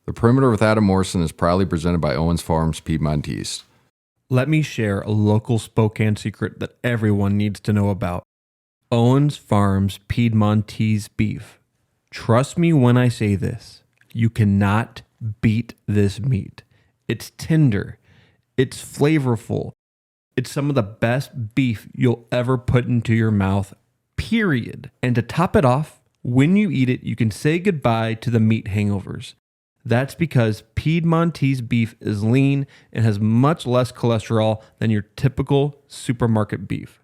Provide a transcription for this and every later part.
The Perimeter with Adam Morrison is proudly presented by Owens Farms Piedmontese. Let me share a local Spokane secret that everyone needs to know about. Owens Farms Piedmontese beef. Trust me when I say this. You cannot beat this meat. It's tender. It's flavorful. It's some of the best beef you'll ever put into your mouth, period. And to top it off, when you eat it, you can say goodbye to the meat hangovers. That's because Piedmontese beef is lean and has much less cholesterol than your typical supermarket beef.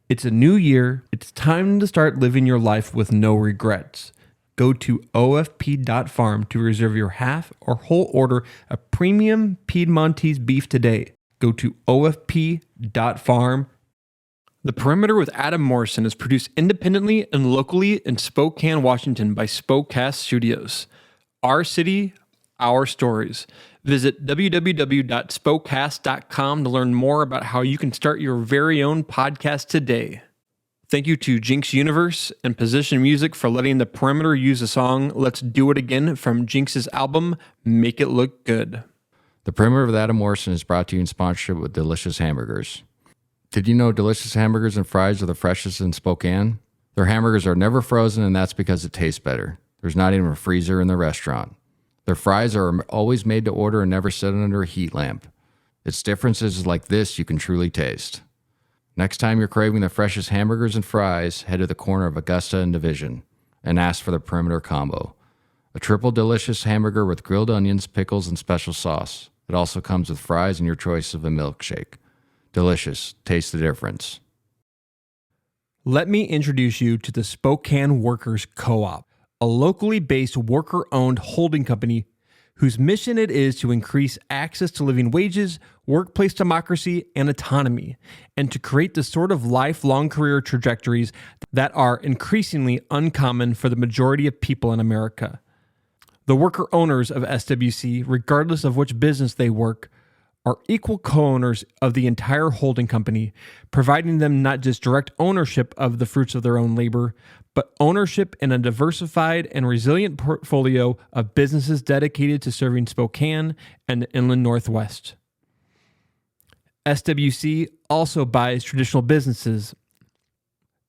It's a new year. It's time to start living your life with no regrets. Go to ofp.farm to reserve your half or whole order of premium Piedmontese beef today. Go to ofp.farm. The Perimeter with Adam Morrison is produced independently and locally in Spokane, Washington by Spokast Studios. Our city, our stories. Visit www.spokast.com to learn more about how you can start your very own podcast today. Thank you to Jinx Universe and Position Music for letting the Perimeter use the song Let's Do It Again from Jinx's album, Make It Look Good. The Perimeter with Adam Morrison is brought to you in sponsorship with Delicious Hamburgers. Did you know Delicious Hamburgers and Fries are the freshest in Spokane? Their hamburgers are never frozen, and that's because it tastes better. There's not even a freezer in the restaurant. Their fries are always made to order and never sit under a heat lamp. It's differences like this you can truly taste. Next time you're craving the freshest hamburgers and fries, head to the corner of Augusta and Division and ask for the Perimeter Combo. A triple delicious hamburger with grilled onions, pickles, and special sauce. It also comes with fries and your choice of a milkshake. Delicious. Taste the difference. Let me introduce you to the Spokane Workers Co-op, a locally based worker-owned holding company whose mission it is to increase access to living wages, workplace democracy, and autonomy, and to create the sort of lifelong career trajectories that are increasingly uncommon for the majority of people in America. The worker owners of SWC, regardless of which business they work, are equal co-owners of the entire holding company, providing them not just direct ownership of the fruits of their own labor, but ownership in a diversified and resilient portfolio of businesses dedicated to serving Spokane and the Inland Northwest. SWC also buys traditional businesses.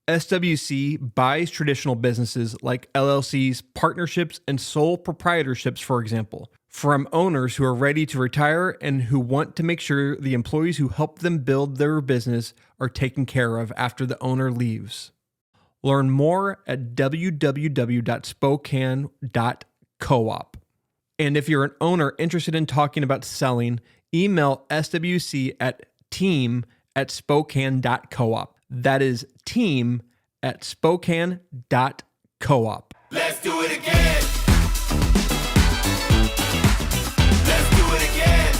SWC buys traditional businesses like LLCs, partnerships, and sole proprietorships, for example, from owners who are ready to retire and who want to make sure the employees who help them build their business are taken care of after the owner leaves. Learn more at www.spokane.coop. And if you're an owner interested in talking about selling, email SWC at team@spokane.coop. That is team@spokane.coop. Let's do it again. Let's do it again.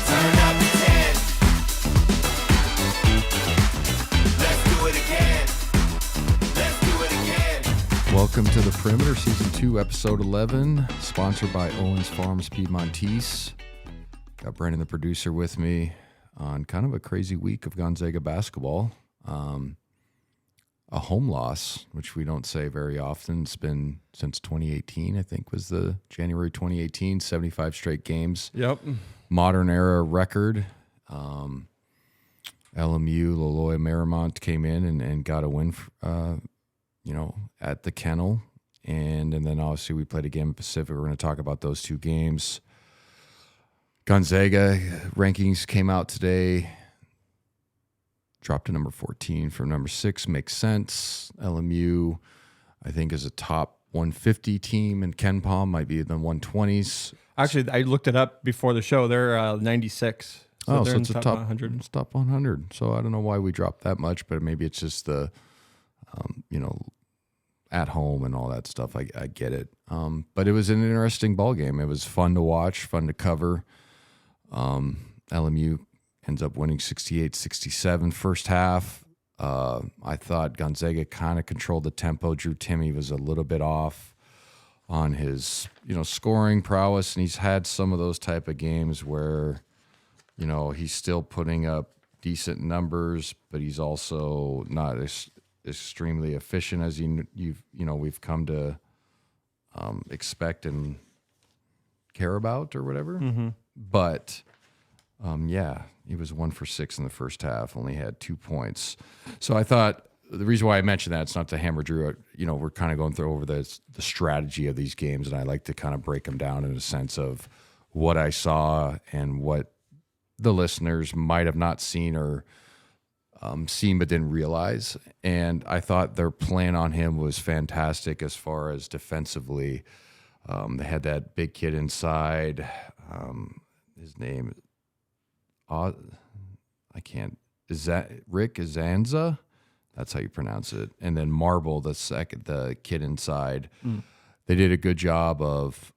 Turn up the 10. Let's do it again. Let's do it again. Welcome to The Perimeter, Season 2, Episode 11, sponsored by Owens Farms Piedmontese. Got Brandon, the producer, with me on kind of a crazy week of Gonzaga basketball. A home loss, which we don't say very often. It's been since 2018, I think was the January 2018, 75 straight games. Yep. Modern era record. LMU, Laloya Marymount came in and got a win, at the Kennel. And then obviously we played a game in Pacific. We're going to talk about those two games. Gonzaga rankings came out today. Dropped to number 14 from number 6. Makes sense. LMU, I think, is a top 150 team, and KenPom might be in the 120s. Actually, I looked it up before the show. They're 96. So they're it's in a top top 100. It's top 100. So I don't know why we dropped that much, but maybe it's just the, at home and all that stuff. I get it. But it was an interesting ball game. It was fun to watch, fun to cover. LMU ends up winning 68-67 first half. I thought Gonzaga kind of controlled the tempo. Drew Timme was a little bit off on his, scoring prowess, and he's had some of those type of games where, he's still putting up decent numbers, but he's also not as extremely efficient as we've come to expect and care about or whatever. But yeah, he was 1 for 6 in the first half, only had 2 points. So I thought the reason why I mentioned that, it's not to hammer Drew. We're kind of going through over the strategy of these games, and I like to kind of break them down in a sense of what I saw and what the listeners might have not seen or seen but didn't realize. And I thought their plan on him was fantastic as far as defensively. They had that big kid inside. His name, I can't. Is that Rick Izanza? That's how you pronounce it. And then Marble, the kid inside. They did a good job of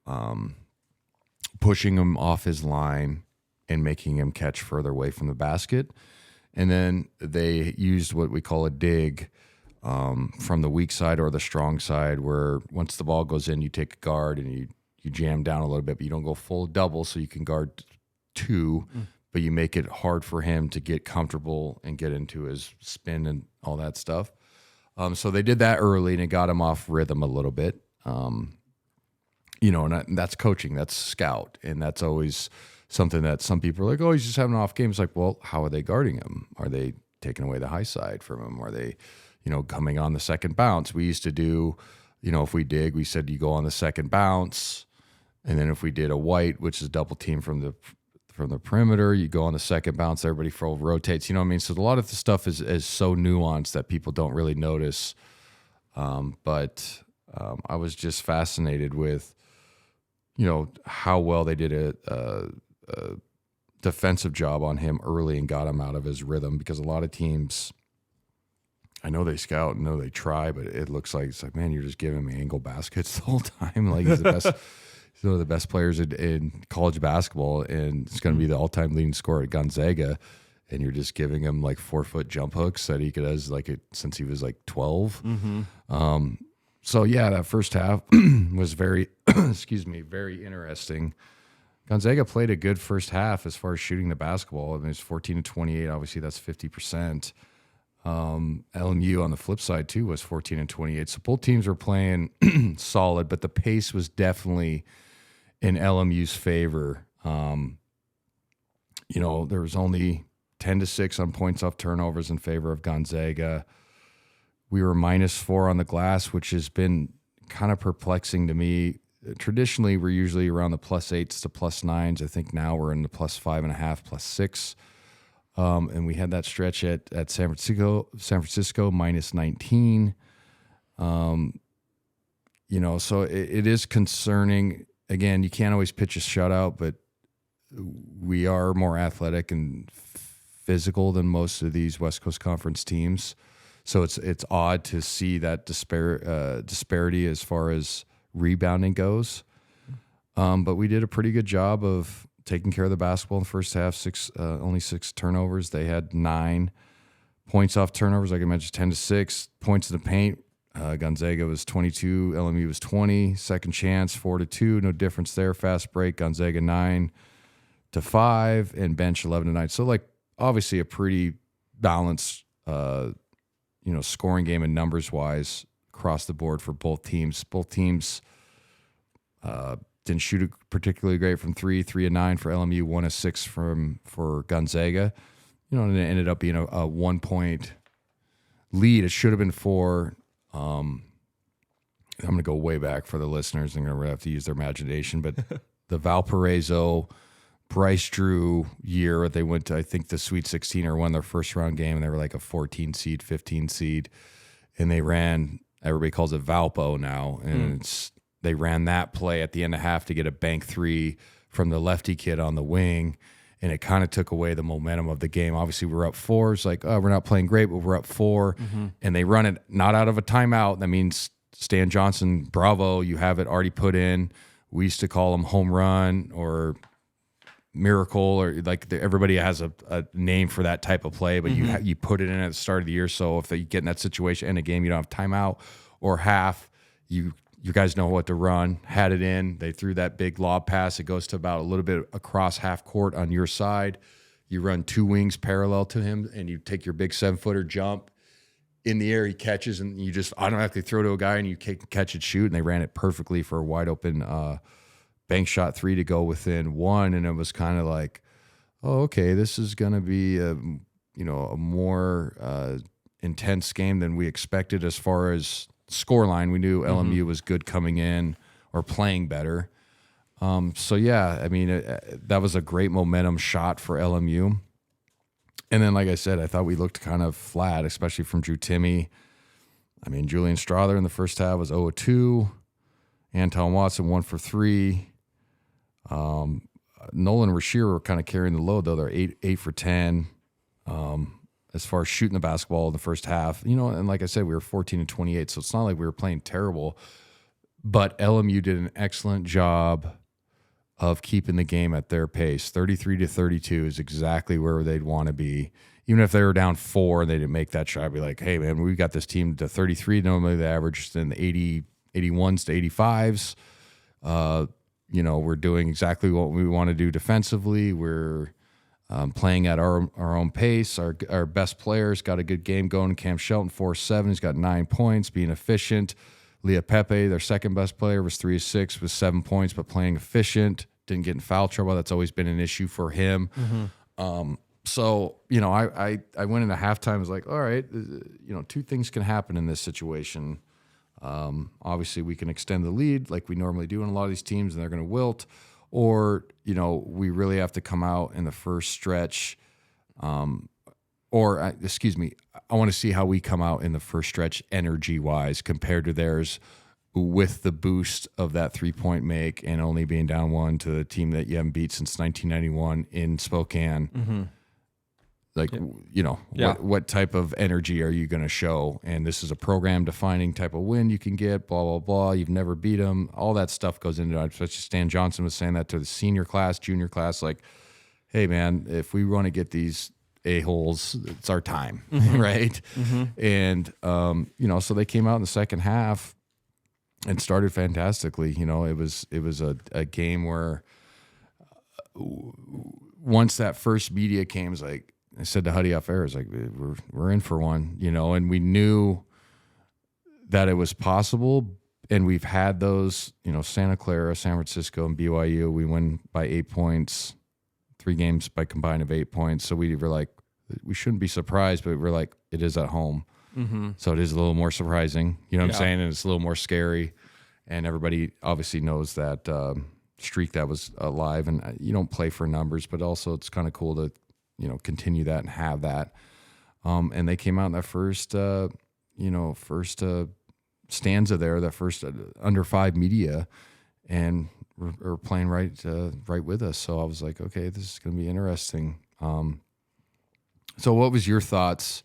pushing him off his line and making him catch further away from the basket. And then they used what we call a dig from the weak side or the strong side, where once the ball goes in, you take a guard and you jam down a little bit, but you don't go full double, so you can guard 2, but you make it hard for him to get comfortable and get into his spin and all that stuff. So they did that early, and it got him off rhythm a little bit. And that's coaching, that's scout, and that's always something that some people are like, oh, he's just having an off game. It's like, well, how are they guarding him? Are they taking away the high side from him? Are they, coming on the second bounce? We used to do, if we dig, we said you go on the second bounce, and then if we did a white, which is double team from the perimeter, you go on the second bounce, everybody full rotates. You know what I mean? So a lot of the stuff is so nuanced that people don't really notice. But I was just fascinated with, how well they did a defensive job on him early and got him out of his rhythm, because a lot of teams, I know they scout, I know they try, but it looks like, it's like, man, you're just giving me angle baskets the whole time. Like, he's the best. He's one of the best players in college basketball, and it's going to be the all-time leading scorer at Gonzaga, and you're just giving him like 4-foot jump hooks that he does since he was like 12. So yeah, that first half was very, very interesting. Gonzaga played a good first half as far as shooting the basketball. I mean, it's 14-28. Obviously, that's 50%. LMU on the flip side too was 14-28. So both teams were playing solid, but the pace was definitely in LMU's favor. There was only 10-6 on points off turnovers in favor of Gonzaga. We were -4 on the glass, which has been kind of perplexing to me. Traditionally, we're usually around the +8s to +9s. I think now we're in the +5.5, +6. And we had that stretch at San Francisco -19. So it is concerning. Again, you can't always pitch a shutout, but we are more athletic and physical than most of these West Coast Conference teams. So it's odd to see that disparity as far as rebounding goes. But we did a pretty good job of taking care of the basketball in the first half. Only 6 turnovers. They had 9 points off turnovers. Like I mentioned, 10-6 points in the paint. Gonzaga was 22. LMU was 20. Second chance, 4-2. No difference there. Fast break. Gonzaga 9-5 and bench 11-9. So obviously a pretty balanced, scoring game and numbers wise across the board for both teams. Both teams didn't shoot it particularly great from 3 of 9 for LMU, 1 of 6 for Gonzaga. And it ended up being a 1-point lead. It should have been 4. I'm going to go way back for the listeners. I'm going to have to use their imagination, but the Valparaiso Bryce Drew year, they went to, I think, the Sweet 16 or won their first round game, and they were like a 14 seed, 15 seed, and they ran, everybody calls it Valpo now, and they ran that play at the end of half to get a bank 3 from the lefty kid on the wing, and it kind of took away the momentum of the game. Obviously, we're up 4. It's like, oh, we're not playing great, but we're up 4, and they run it not out of a timeout. That means Stan Johnson, bravo, you have it already put in. We used to call them home run or miracle, or everybody has a name for that type of play, but you put it in at the start of the year. So if you get in that situation in a game, you don't have timeout or half, you guys know what to run. Had it in, they threw that big lob pass. It goes to about a little bit across half court on your side. You run 2 wings parallel to him, and you take your big 7-footer jump. in the air, he catches, and you just automatically throw to a guy, and you catch it, shoot, and they ran it perfectly for a wide open bank shot 3 to go within 1, and it was kind of like, oh, okay, this is going to be a more intense game than we expected as far as scoreline. We knew LMU was good coming in or playing better. So yeah, I mean, that was a great momentum shot for LMU. And then, like I said, I thought we looked kind of flat, especially from Drew Timme. I mean, Julian Strother in the first half was 0 of 2. Anton Watson 1 for 3. Nolan Rasheer were kind of carrying the load, though. They're 8 for 10. As far as shooting the basketball in the first half, and like I said, we were 14 and 28, so it's not like we were playing terrible. But LMU did an excellent job of keeping the game at their pace. 33 to 32 is exactly where they'd want to be. Even if they were down 4 and they didn't make that shot, I'd be like, hey, man, we got this team to 33. Normally the average is in the 81s to 85s. We're doing exactly what we want to do defensively. We're playing at our own pace. Our best players got a good game going. Cam Shelton, 4-7. He's got 9 points, being efficient. Leah Pepe, their second best player, was 3 of 6 with 7 points, but playing efficient. Didn't get in foul trouble. That's always been an issue for him. So, I went into halftime. I was like, all right, 2 things can happen in this situation. Obviously, we can extend the lead like we normally do in a lot of these teams, and they're going to wilt. Or, we really have to come out in the first stretch. I want to see how we come out in the first stretch energy-wise compared to theirs with the boost of that 3-point make and only being down 1 to a team that you haven't beat since 1991 in Spokane. What type of energy are you going to show? And this is a program-defining type of win you can get, blah, blah, blah. You've never beat them. All that stuff goes into it. Especially Stan Johnson was saying that to the senior class, junior class, like, hey, man, if we want to get these a-holes, it's our time, right? And, so they came out in the second half and started fantastically. It was a game where once that first media came, it was like, I said to Huddy off air, I was like, we're in for one, and we knew that it was possible. And we've had those, Santa Clara, San Francisco, and BYU. We win by 8 points, 3 games by combined of 8 points. So we were like, we shouldn't be surprised, but we're like, it is at home. So it is a little more surprising, what I'm saying? And it's a little more scary. And everybody obviously knows that streak that was alive. And you don't play for numbers, but also it's kind of cool to, continue that and have that. And they came out in that first stanza there, that first under 5 media, and were playing right with us. So I was like, okay, this is going to be interesting. So what was your thoughts,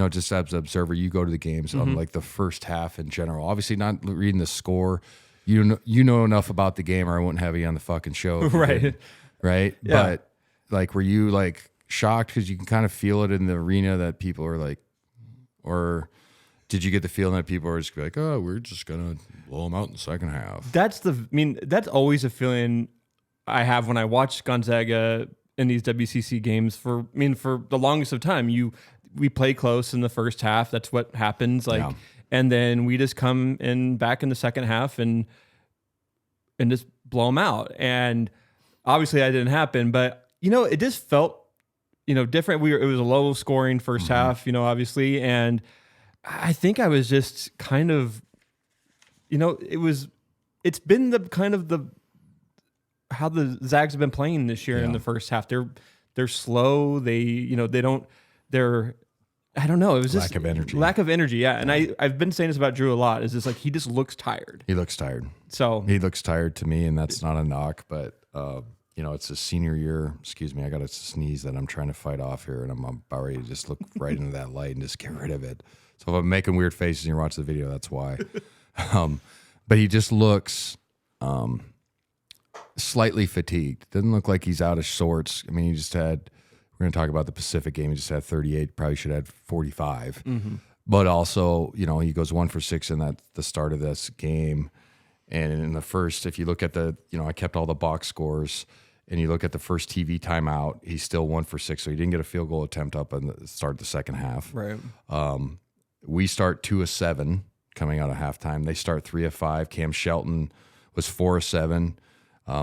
just as an observer? You go to the games on like the first half in general. Obviously not reading the score. You know enough about the game, or I wouldn't have you on the fucking show. Right. Right. Yeah. But like, were you like shocked because you can kind of feel it in the arena that people are like, or did you get the feeling that people are just like, oh, we're just going to blow them out in the second half? That's always a feeling I have when I watch Gonzaga in these WCC games. For the longest of time, we play close in the first half. That's what happens. And then we just come in back in the second half and just blow them out. And obviously that didn't happen, but it just felt, different. It was a low scoring first half, obviously. And I think I was just kind of, it's been the kind of how the Zags have been playing this year in the first half. They're slow. I don't know. It was just lack of energy. Yeah. And I've been saying this about Drew a lot. Is just like, he just looks tired. He looks tired. So he looks tired to me, and that's not a knock, but it's a senior year. Excuse me. I got a sneeze that I'm trying to fight off here, and I'm about ready to just look right into that light and just get rid of it. So if I'm making weird faces and you're watching the video, that's why. But he just looks slightly fatigued. Doesn't look like he's out of sorts. I mean, we're going to talk about the Pacific game. He just had 38. Probably should have had 45. But also, he goes 1 for 6 in the start of this game. And in the first, if you look at I kept all the box scores, and you look at the first TV timeout, he's still 1 for 6. So he didn't get a field goal attempt up in the start of the second half. Right. We start 2 of 7 coming out of halftime. They start 3 of 5. Cam Shelton was 4 of 7.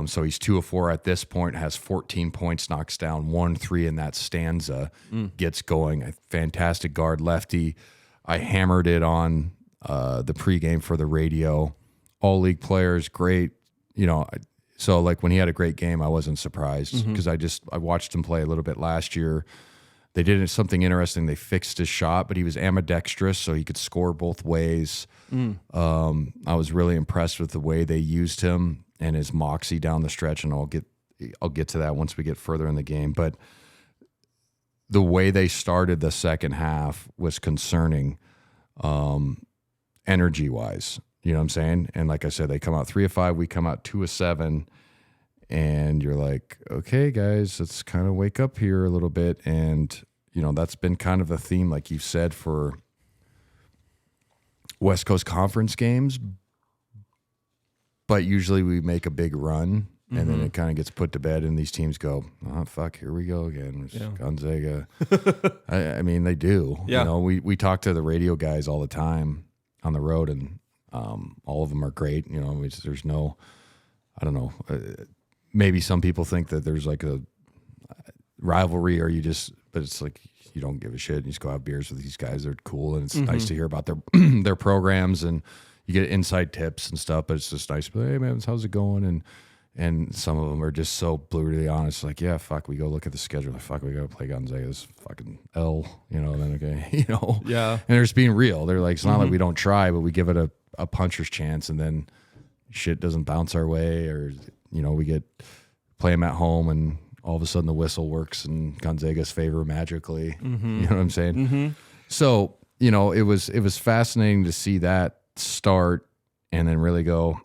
So he's 2 of 4 at this point, has 14 points, knocks down 1-3 in that stanza, gets going. A fantastic guard lefty. I hammered it on the pregame for the radio. All league players, great. So like when he had a great game, I wasn't surprised because I watched him play a little bit last year. They did something interesting. They fixed his shot, but he was ambidextrous, so he could score both ways. I was really impressed with the way they used him and his moxie down the stretch, and I'll get to that once we get further in the game. But the way they started the second half was concerning, energy-wise. You know what I'm saying? And like I said, they come out 3 of 5. We come out 2 of 7. And you're like, okay, guys, let's kind of wake up here a little bit. And, that's been kind of a theme, like you said, for West Coast Conference games. But usually we make a big run, and then it kind of gets put to bed, and these teams go, oh, fuck, here we go again. Gonzaga. I mean, they do. Yeah. We talk to the radio guys all the time on the road, and all of them are great. There's no, I don't know, maybe some people think that there's like a rivalry but it's like you don't give a shit. You just go have beers with these guys. They're cool, and it's nice to hear about their their programs, and you get inside tips and stuff. But it's just nice to be like, hey man, how's it going? And some of them are just so brutally honest, like, yeah, fuck, we go look at the schedule. Like, fuck, we got to play Gonzaga. This fucking L, then okay, Yeah. And they're just being real. They're like, it's not like we don't try, but we give it a puncher's chance, and then shit doesn't bounce our way, or we play them at home, and all of a sudden the whistle works in Gonzaga's favor magically. You know what I'm saying? So it was fascinating to see that start, and then really go,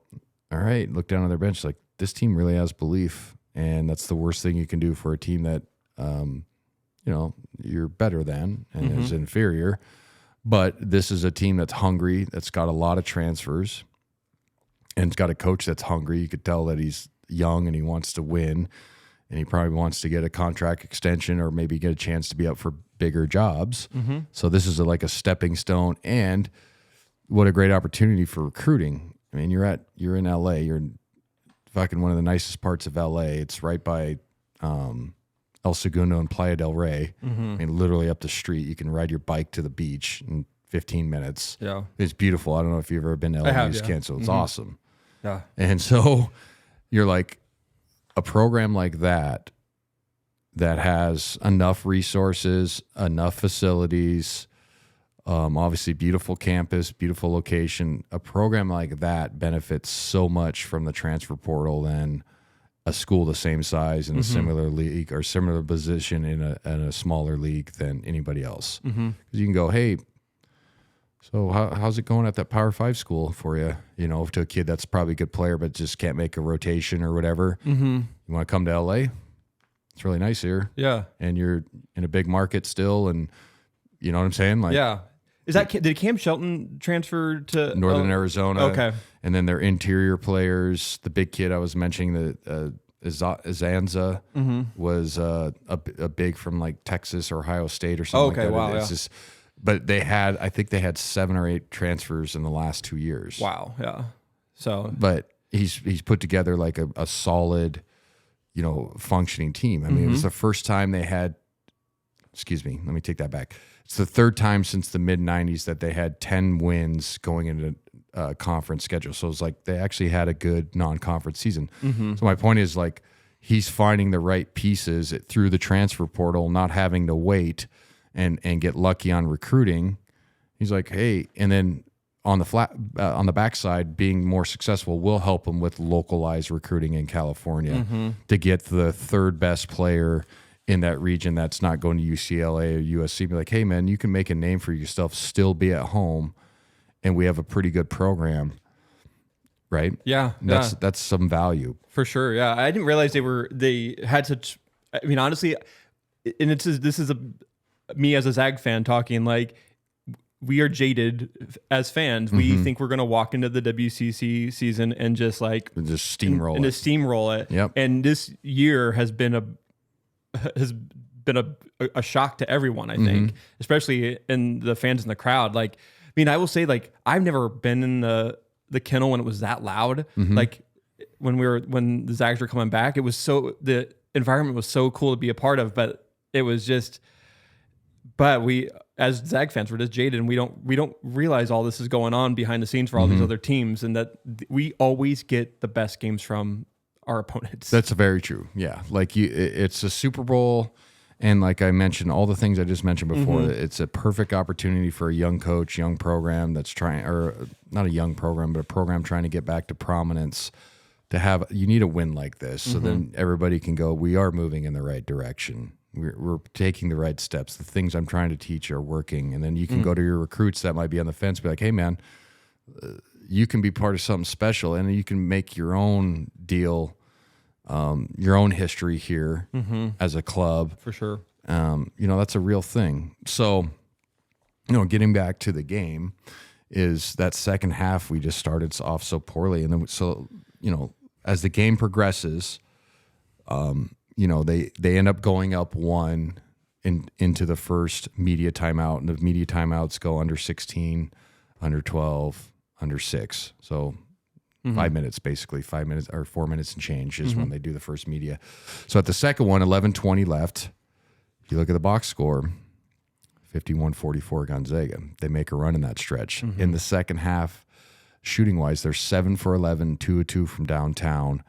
all right, look down on their bench, like this team really has belief, and that's the worst thing you can do for a team that you're better than and is inferior. But this is a team that's hungry, that's got a lot of transfers, and it's got a coach that's hungry. You could tell that he's young and he wants to win, and he probably wants to get a contract extension or maybe get a chance to be up for bigger jobs. So this is like a stepping stone, and what a great opportunity for recruiting. I mean, you're in LA, you're in fucking one of the nicest parts of LA. It's right by El Segundo and Playa del Rey. I mean, literally up the street. You can ride your bike to the beach in 15 minutes. Yeah. It's beautiful. I don't know if you've ever been to LA. I have, You just yeah. can't, so it's awesome. Yeah. And so you're like, a program like that has enough resources, enough facilities, obviously beautiful campus, beautiful location. A program like that benefits so much from the transfer portal than a school the same size in a similar league or similar position in a smaller league than anybody else. Because you can go, hey, so how's it going at that Power 5 school for you? To a kid that's probably a good player but just can't make a rotation or whatever. You want to come to LA? It's really nice here. Yeah. And you're in a big market still, and you know what I'm saying? Like, Yeah. Did Cam Shelton transfer to Northern Arizona. Okay. And then their interior players, the big kid I was mentioning, the Izanza was a big from like Texas or Ohio State or something like that. Wow, It's just, but I think they had 7 or 8 transfers in the last 2 years. Wow. Yeah. So. But he's put together like a solid, functioning team. I mean, it was the first time they had, excuse me, let me take that back. It's the third time since the mid-'90s that they had 10 wins going into a conference schedule. So it's like they actually had a good non-conference season. So my point is, like, he's finding the right pieces through the transfer portal, not having to wait and get lucky on recruiting. He's like, hey, and then on the backside, being more successful will help him with localized recruiting in California to get the third best player in that region that's not going to UCLA or USC. Be like, hey man, you can make a name for yourself, still be at home, and we have a pretty good program, right? Yeah. That's some value. For sure. Yeah. I didn't realize they had such, I mean, honestly, and this is me as a Zag fan talking, like, we are jaded as fans. We think we're going to walk into the WCC season and just steamroll it. Steamroll it. Yep. And this year has been been a shock to everyone, I think, especially in the fans in the crowd. Like, I mean, I will say, like, I've never been in the kennel when it was that loud. Like when the Zags were coming back, the environment was so cool to be a part of, but it was just, but we, as Zag fans, we're just jaded, and we don't realize all this is going on behind the scenes for all these other teams, and that we always get the best games from our opponents. That's very true. Yeah. Like it's a Super Bowl. And like I mentioned, all the things I just mentioned before, it's a perfect opportunity for a young coach, young program that's trying, or not a young program, but a program trying to get back to prominence, to have, you need a win like this. So then everybody can go, we are moving in the right direction. We're taking the right steps. The things I'm trying to teach are working. And then you can go to your recruits that might be on the fence, be like, hey man, you can be part of something special, and you can make your own deal, your own history here as a club. For sure. That's a real thing. So, getting back to the game, is that second half we just started off so poorly. And then, as the game progresses, they end up going up 1 into the first media timeout, and the media timeouts go under 16, under 12, under 6. So 5 minutes, basically 5 minutes or 4 minutes and change is when they do the first media. So at the second one, 11:20 left. If you look at the box score, 51-44 Gonzaga. They make a run in that stretch. In the second half, shooting wise, they're 7 for 11, 2 of 2 from downtown.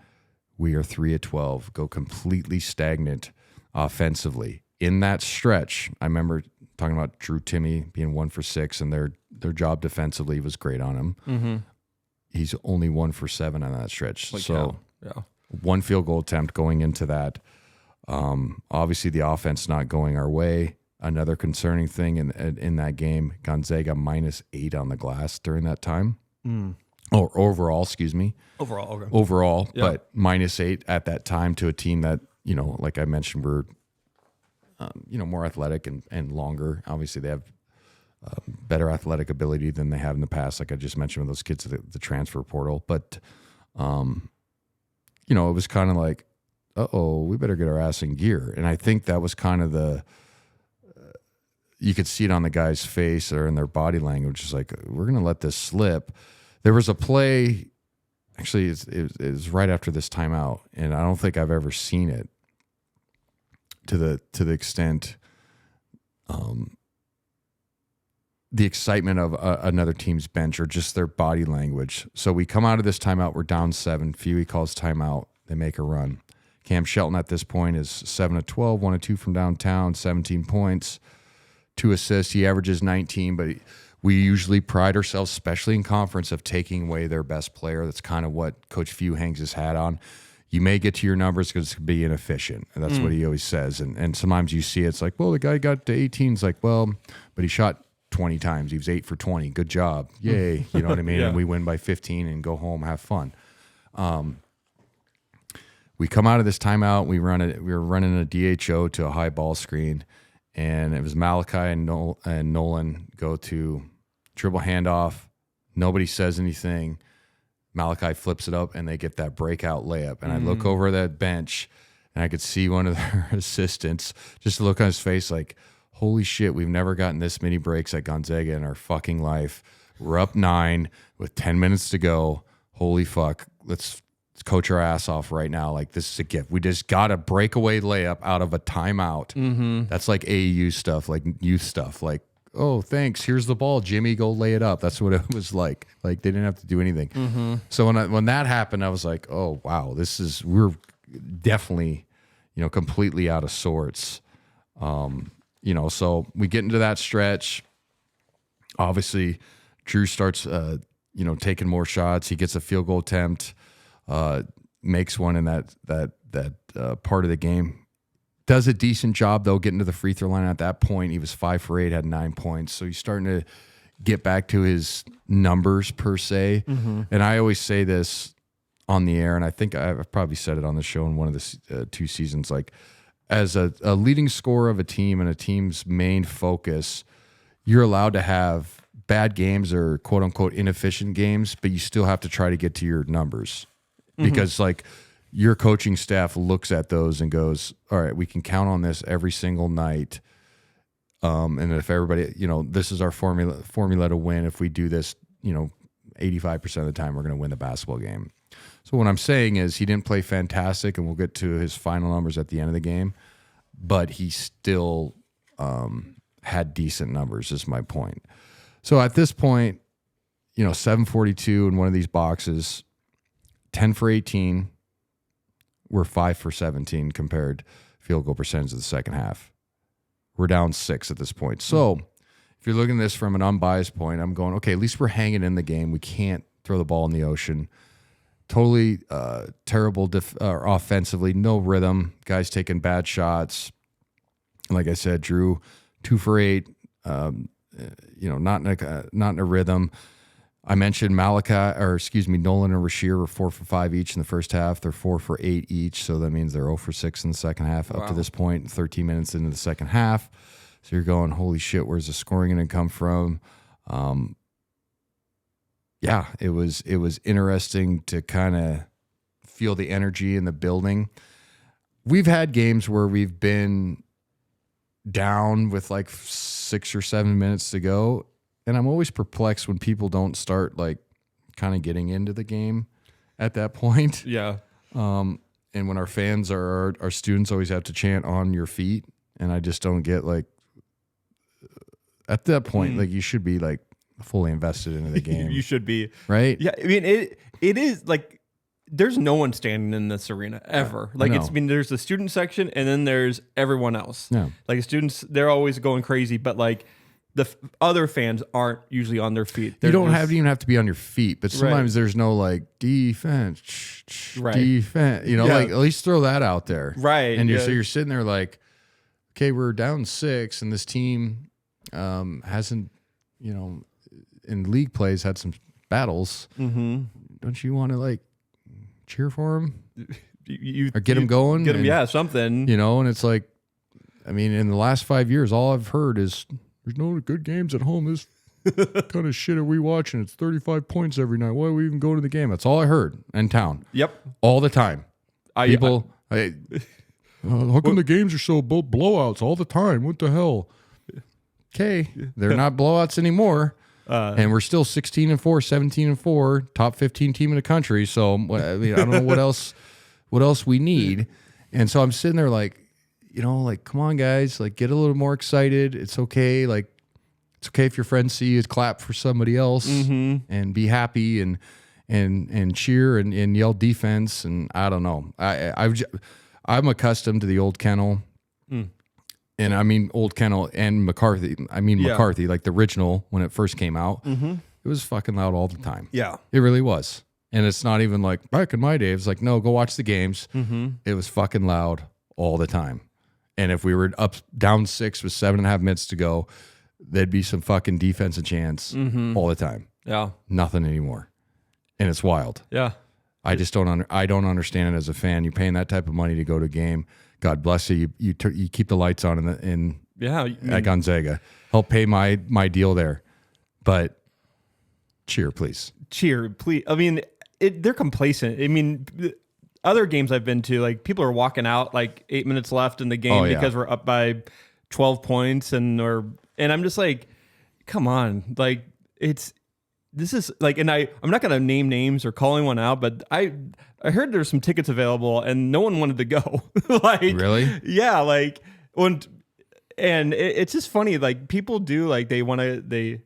We are 3 of 12, go completely stagnant offensively. In that stretch, I remember talking about Drew Timme being 1 for 6, and their job defensively was great on him. He's only 1 for 7 on that stretch. Yeah. One field goal attempt going into that. Obviously, the offense not going our way. Another concerning thing in that game, Gonzaga -8 on the glass during that time. Or overall, excuse me. Overall, okay. Overall, but -8 at that time to a team that, like I mentioned, were, more athletic and longer. Obviously, they have better athletic ability than they have in the past, like I just mentioned with those kids at the transfer portal. But, it was kind of like, we better get our ass in gear. And I think that was kind of you could see it on the guy's face or in their body language. It's like, we're going to let this slip. There was a play, actually, it was right after this timeout, and I don't think I've ever seen it to the extent, the excitement of another team's bench or just their body language. So we come out of this timeout, we're down 7. Fewy calls timeout. They make a run. Cam Shelton at this point is 7 of 12, 1 of 2 from downtown, 17 points, 2 assists. He averages 19, but we usually pride ourselves, especially in conference, of taking away their best player. That's kind of what Coach Few hangs his hat on. You may get to your numbers because it's going to be inefficient. And that's what he always says. And sometimes you see it's like, well, the guy got to 18. It's like, well, but he shot 20 times. He was 8 for 20. Good job. Yay. You know what I mean? And we win by 15 and go home, have fun. We come out of this timeout. We were running a DHO to a high ball screen. And it was Malachi and Nolan go to dribble handoff. Nobody says anything. Malachi flips it up, and they get that breakout layup. And I look over that bench, and I could see one of their assistants just look on his face like, holy shit, we've never gotten this many breaks at Gonzaga in our fucking life. We're up 9 with 10 minutes to go. Holy fuck. Let's coach our ass off right now. Like, this is a gift. We just got a breakaway layup out of a timeout. That's like AAU stuff, like youth stuff. Like, oh, thanks. Here's the ball, Jimmy. Go lay it up. That's what it was like. Like, they didn't have to do anything. So when that happened, I was like, oh wow, we're definitely, completely out of sorts. So we get into that stretch. Obviously, Drew starts, taking more shots. He gets a field goal attempt. Makes one in that part of the game. Does a decent job, though, getting to the free throw line. At that point, he was 5 for 8, had 9 points. So he's starting to get back to his numbers, per se. And I always say this on the air, and I think I've probably said it on the show in one of the 2 seasons. Like, as a leading scorer of a team and a team's main focus, you're allowed to have bad games or quote-unquote inefficient games, but you still have to try to get to your numbers. Because, like, your coaching staff looks at those and goes, all right, we can count on this every single night. And if everybody, this is our formula to win. If we do this, 85% of the time, we're going to win the basketball game. So what I'm saying is he didn't play fantastic, and we'll get to his final numbers at the end of the game, but he still had decent numbers, is my point. So at this point, 742 in one of these boxes, 10 for 18. We're 5 for 17 compared field goal percentage of the second half. We're down 6 at this point. So if you're looking at this from an unbiased point, I'm going, okay, at least we're hanging in the game. We can't throw the ball in the ocean. Totally terrible offensively, no rhythm. Guys taking bad shots. Like I said, Drew, 2 for 8. Not in a rhythm. I mentioned Nolan and Rasheer were 4 for 5 each in the first half. They're 4 for 8 each, so that means they're 0 for 6 in the second half up to this point, 13 minutes into the second half. So you're going, holy shit, where's the scoring going to come from? It was interesting to kind of feel the energy in the building. We've had games where we've been down with like 6 or 7 minutes to go, and I'm always perplexed when people don't start like kind of getting into the game at that point. Yeah. And when our fans our students always have to chant on your feet, and I just don't get like at that point, like you should be like fully invested into the game. You should be. Right? Yeah. I mean, it is like there's no one standing in this arena ever. Like there's the student section and then there's everyone else. Yeah. Like students, they're always going crazy, but like the other fans aren't usually on their feet. You don't even have to be on your feet, but sometimes there's no like defense, defense. Like at least throw that out there, right? And you're sitting there like, okay, we're down 6, and this team hasn't, in league plays had some battles. Mm-hmm. Don't you want to like cheer for them? Or get them going? Get them, something. And it's like, I mean, in the last 5 years, all I've heard is there's no good games at home. This kind of shit are we watching? It's 35 points every night. Why do we even go to the game? That's all I heard in town. Yep. All the time. How come the games are so blowouts all the time? What the hell? Okay, they're not blowouts anymore. And we're still 16-4, 17-4, top 15 team in the country. So I don't know what else we need. And so I'm sitting there like, come on, guys, like get a little more excited. It's okay. Like it's okay if your friends see you clap for somebody else and be happy and cheer and yell defense. And I don't know. I'm accustomed to the old kennel. And I mean old kennel and McCarthy. I mean McCarthy, like the original when it first came out. Mm-hmm. It was fucking loud all the time. Yeah. It really was. And it's not even like back in my day. It's like, no, go watch the games. Mm-hmm. It was fucking loud all the time. And if we were down 6 with 7.5 minutes to go, there'd be some fucking defensive chants all the time. Yeah. Nothing anymore. And it's wild. Yeah. I just don't understand it as a fan. You're paying that type of money to go to a game. God bless you. You keep the lights on at Gonzaga. Help pay my deal there, but cheer, please. Cheer, please. I mean, they're complacent. I mean, other games I've been to, like people are walking out like 8 minutes left in the game because we're up by 12 points, and I'm just like, come on, like this is like, and I'm not gonna name names or call anyone out, but I heard there's some tickets available and no one wanted to go. Like, really? Yeah, like and it's just funny. Like people do, like they want to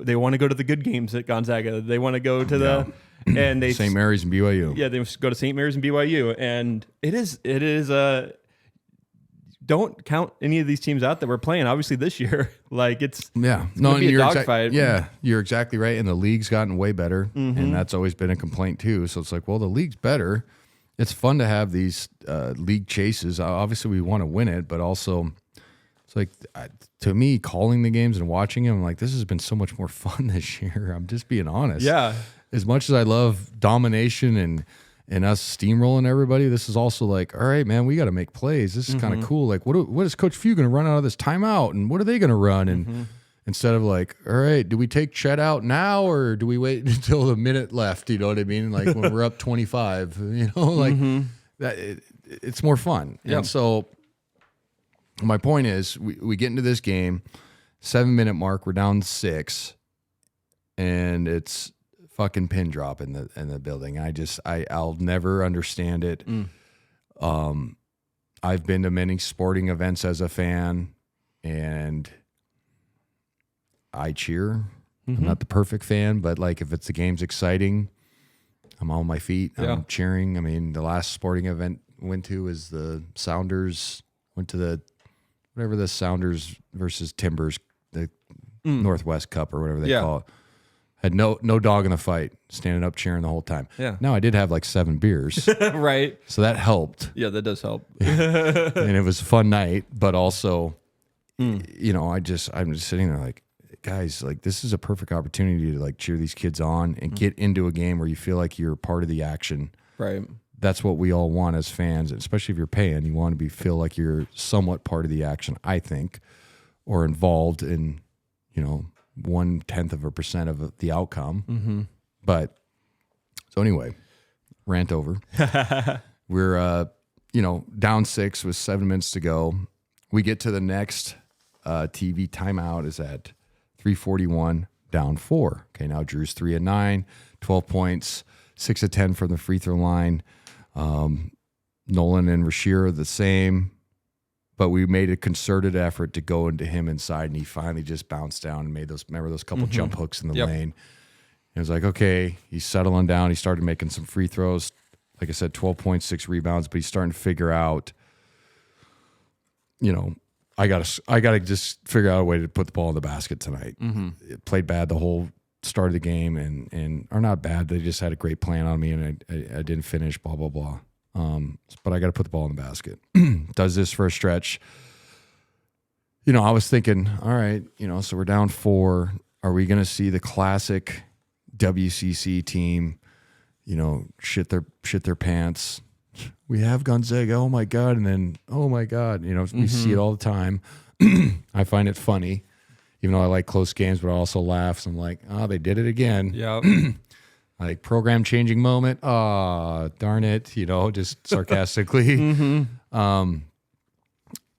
go to the good games at Gonzaga. They want to go to and they St. Mary's and BYU. Yeah, they go to St. Mary's and BYU, and it is don't count any of these teams out that we're playing. Obviously, this year, like it's gonna be a dogfight. You're exactly right. And the league's gotten way better, and that's always been a complaint too. So it's like, well, the league's better. It's fun to have these league chases. Obviously, we want to win it, but also it's like to me, calling the games and watching them, I'm like, this has been so much more fun this year. I'm just being honest. Yeah. As much as I love domination and us steamrolling everybody, this is also like, all right, man, we got to make plays. This is kind of cool. Like, what is Coach Few going to run out of this timeout, and what are they going to run? And instead of like, all right, do we take Chet out now, or do we wait until the minute left? You know what I mean? Like when we're up 25, like it's more fun. Yeah. And so my point is, we get into this game, 7-minute mark, we're down 6, and it's fucking pin drop in the building. I'll never understand it. I've been to many sporting events as a fan, and I cheer. I'm not the perfect fan, but like if the game's exciting, I'm on my feet. I'm cheering. I mean, the last sporting event I went to is the Sounders. Went to the Sounders versus Timbers, the Northwest Cup or whatever they call it. Had no dog in the fight, standing up cheering the whole time. Yeah. Now I did have like 7 beers, Right. so that helped. Yeah, that does help. And it was a fun night, but also, you know, I'm just sitting there like, guys, like this is a perfect opportunity to like cheer these kids on and get into a game where you feel like you're part of the action. Right. That's what we all want as fans, especially if you're paying. You want to feel like you're somewhat part of the action, I think, or involved in, you know, 0.1% of the outcome. But so anyway, rant over. We're you know, down 6 with 7 minutes to go. We get to the next TV timeout is at 3:41, down 4. Okay, now Drew's 3 of 9, 12 points, 6 of 10 from the free throw line. Nolan and Rashir are the same, but we made a concerted effort to go into him inside, and he finally just bounced down and made those couple jump hooks in the lane. It was like, okay, he's settling down. He started making some free throws. Like I said, 12 points, 6 rebounds, but he's starting to figure out, you know, I gotta just figure out a way to put the ball in the basket tonight. It played bad the whole start of the game, and or not bad. They just had a great plan on me, and I didn't finish. Blah blah blah. But I got to put the ball in the basket. Does this for a stretch. You know, I was thinking, all right, you know, so we're down 4. Are we going to see the classic WCC team, you know, shit their pants? We have Gonzaga, oh my God, and then, oh my God, you know, we see it all the time. I find it funny, even though I like close games, but I also laugh. So I'm like, oh, they did it again. Yeah. Like program changing moment. Oh, darn it, you know, just sarcastically.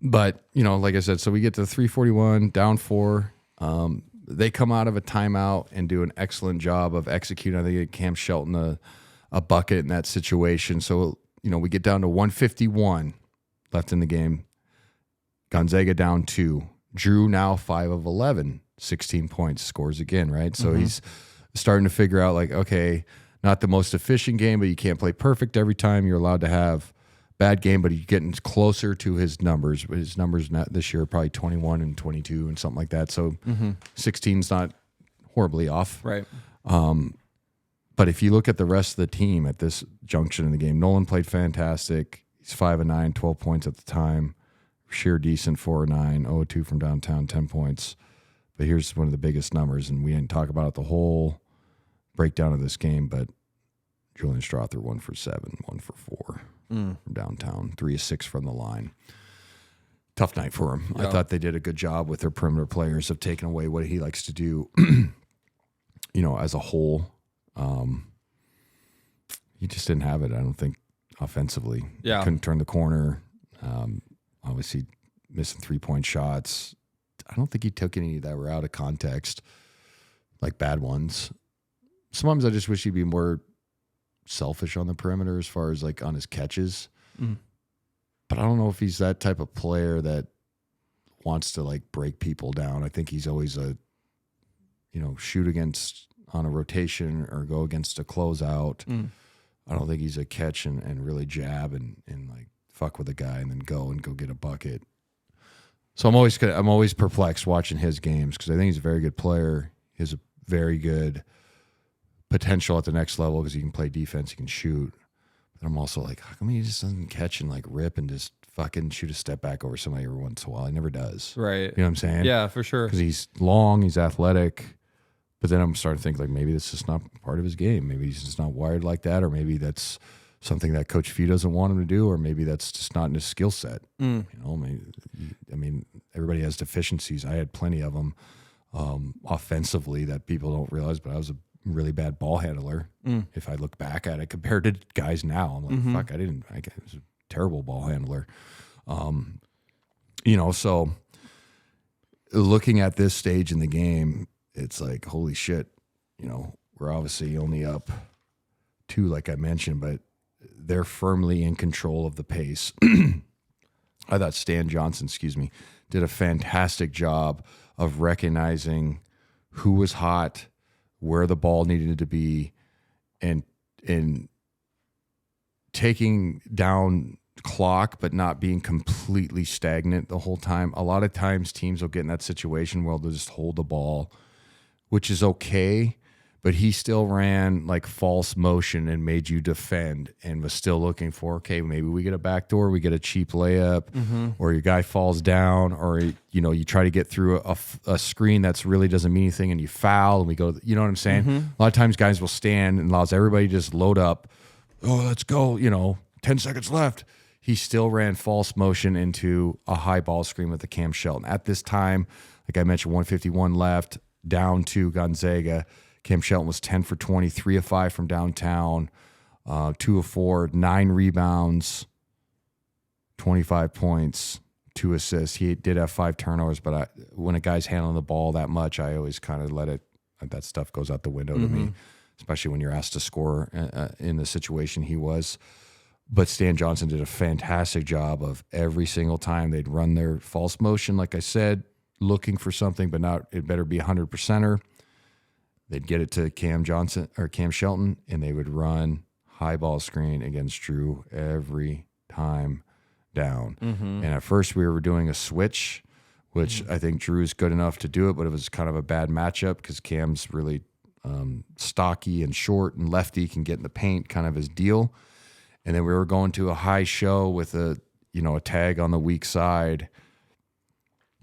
But, you know, like I said, so we get to 3:41, down 4. They come out of a timeout and do an excellent job of executing. I think Cam Shelton a bucket in that situation. So, you know, we get down to 151 left in the game. Gonzaga down 2. Drew now 5 of 11, 16 points, scores again, right? So he's starting to figure out like, okay, not the most efficient game, but you can't play perfect every time. You're allowed to have bad game, but he's getting closer to his numbers. His numbers this year are probably 21 and 22 and something like that. So 16's not horribly off. Right. But if you look at the rest of the team at this junction in the game, Nolan played fantastic. He's 5 of 9, 12 points at the time. Sheer decent, 4 of 9, 0 of 2 from downtown, 10 points. But here's one of the biggest numbers, and we didn't talk about the whole breakdown of this game, but Julian Strother 1 for 7, 1 for 4 from downtown, 3 of 6 from the line. Tough night for him. Yeah. I thought they did a good job with their perimeter players of taking away what he likes to do, you know, as a whole. He just didn't have it, I don't think, offensively. Yeah. He couldn't turn the corner. Obviously missing 3-point shots. I don't think he took any that were out of context, like bad ones. Sometimes I just wish he'd be more selfish on the perimeter as far as like on his catches. But I don't know if he's that type of player that wants to like break people down. I think he's always shoot against on a rotation or go against a closeout. I don't think he's a catch and really jab and like fuck with a guy and then go get a bucket. So I'm always perplexed watching his games because I think he's a very good player. He has a very good potential at the next level because he can play defense, he can shoot. But I'm also like, how come he just doesn't catch and like rip and just fucking shoot a step back over somebody every once in a while? He never does. Right. You know what I'm saying? Yeah, for sure. Because he's long, he's athletic. But then I'm starting to think like maybe this is not part of his game. Maybe he's just not wired like that, or maybe that's something that Coach Fee doesn't want him to do, or maybe that's just not in his skill set. You know, I mean, everybody has deficiencies. I had plenty of them offensively that people don't realize, but I was a really bad ball handler. If I look back at it compared to guys now, I'm like, fuck, I was a terrible ball handler. So looking at this stage in the game, it's like, holy shit, we're obviously only up 2, like I mentioned, but they're firmly in control of the pace. I thought Stan Johnson, did a fantastic job of recognizing who was hot, where the ball needed to be, and taking down clock, but not being completely stagnant the whole time. A lot of times teams will get in that situation where they'll just hold the ball, which is okay, but he still ran like false motion and made you defend and was still looking for, okay, maybe we get a backdoor, we get a cheap layup, or your guy falls down, or, you try to get through a screen that's really doesn't mean anything and you foul and we go, you know what I'm saying? A lot of times guys will stand and allows everybody to just load up. Oh, let's go, 10 seconds left. He still ran false motion into a high ball screen with the Cam Shelton. At this time, like I mentioned, 151 left, down to Gonzaga. Cam Shelton was 10 for 20, 3 of 5 from downtown, 2 of 4, 9 rebounds, 25 points, 2 assists. He did have 5 turnovers, but when a guy's handling the ball that much, I always kind of let it, that stuff goes out the window to me, especially when you're asked to score in the situation he was. But Stan Johnson did a fantastic job of every single time they'd run their false motion, like I said, looking for something, but not, it better be 100%er. They'd get it to Cam Shelton, and they would run high ball screen against Drew every time down. And at first we were doing a switch, which I think Drew's good enough to do it, but it was kind of a bad matchup because Cam's really stocky and short, and lefty can get in the paint, kind of his deal. And then we were going to a high show with a tag on the weak side,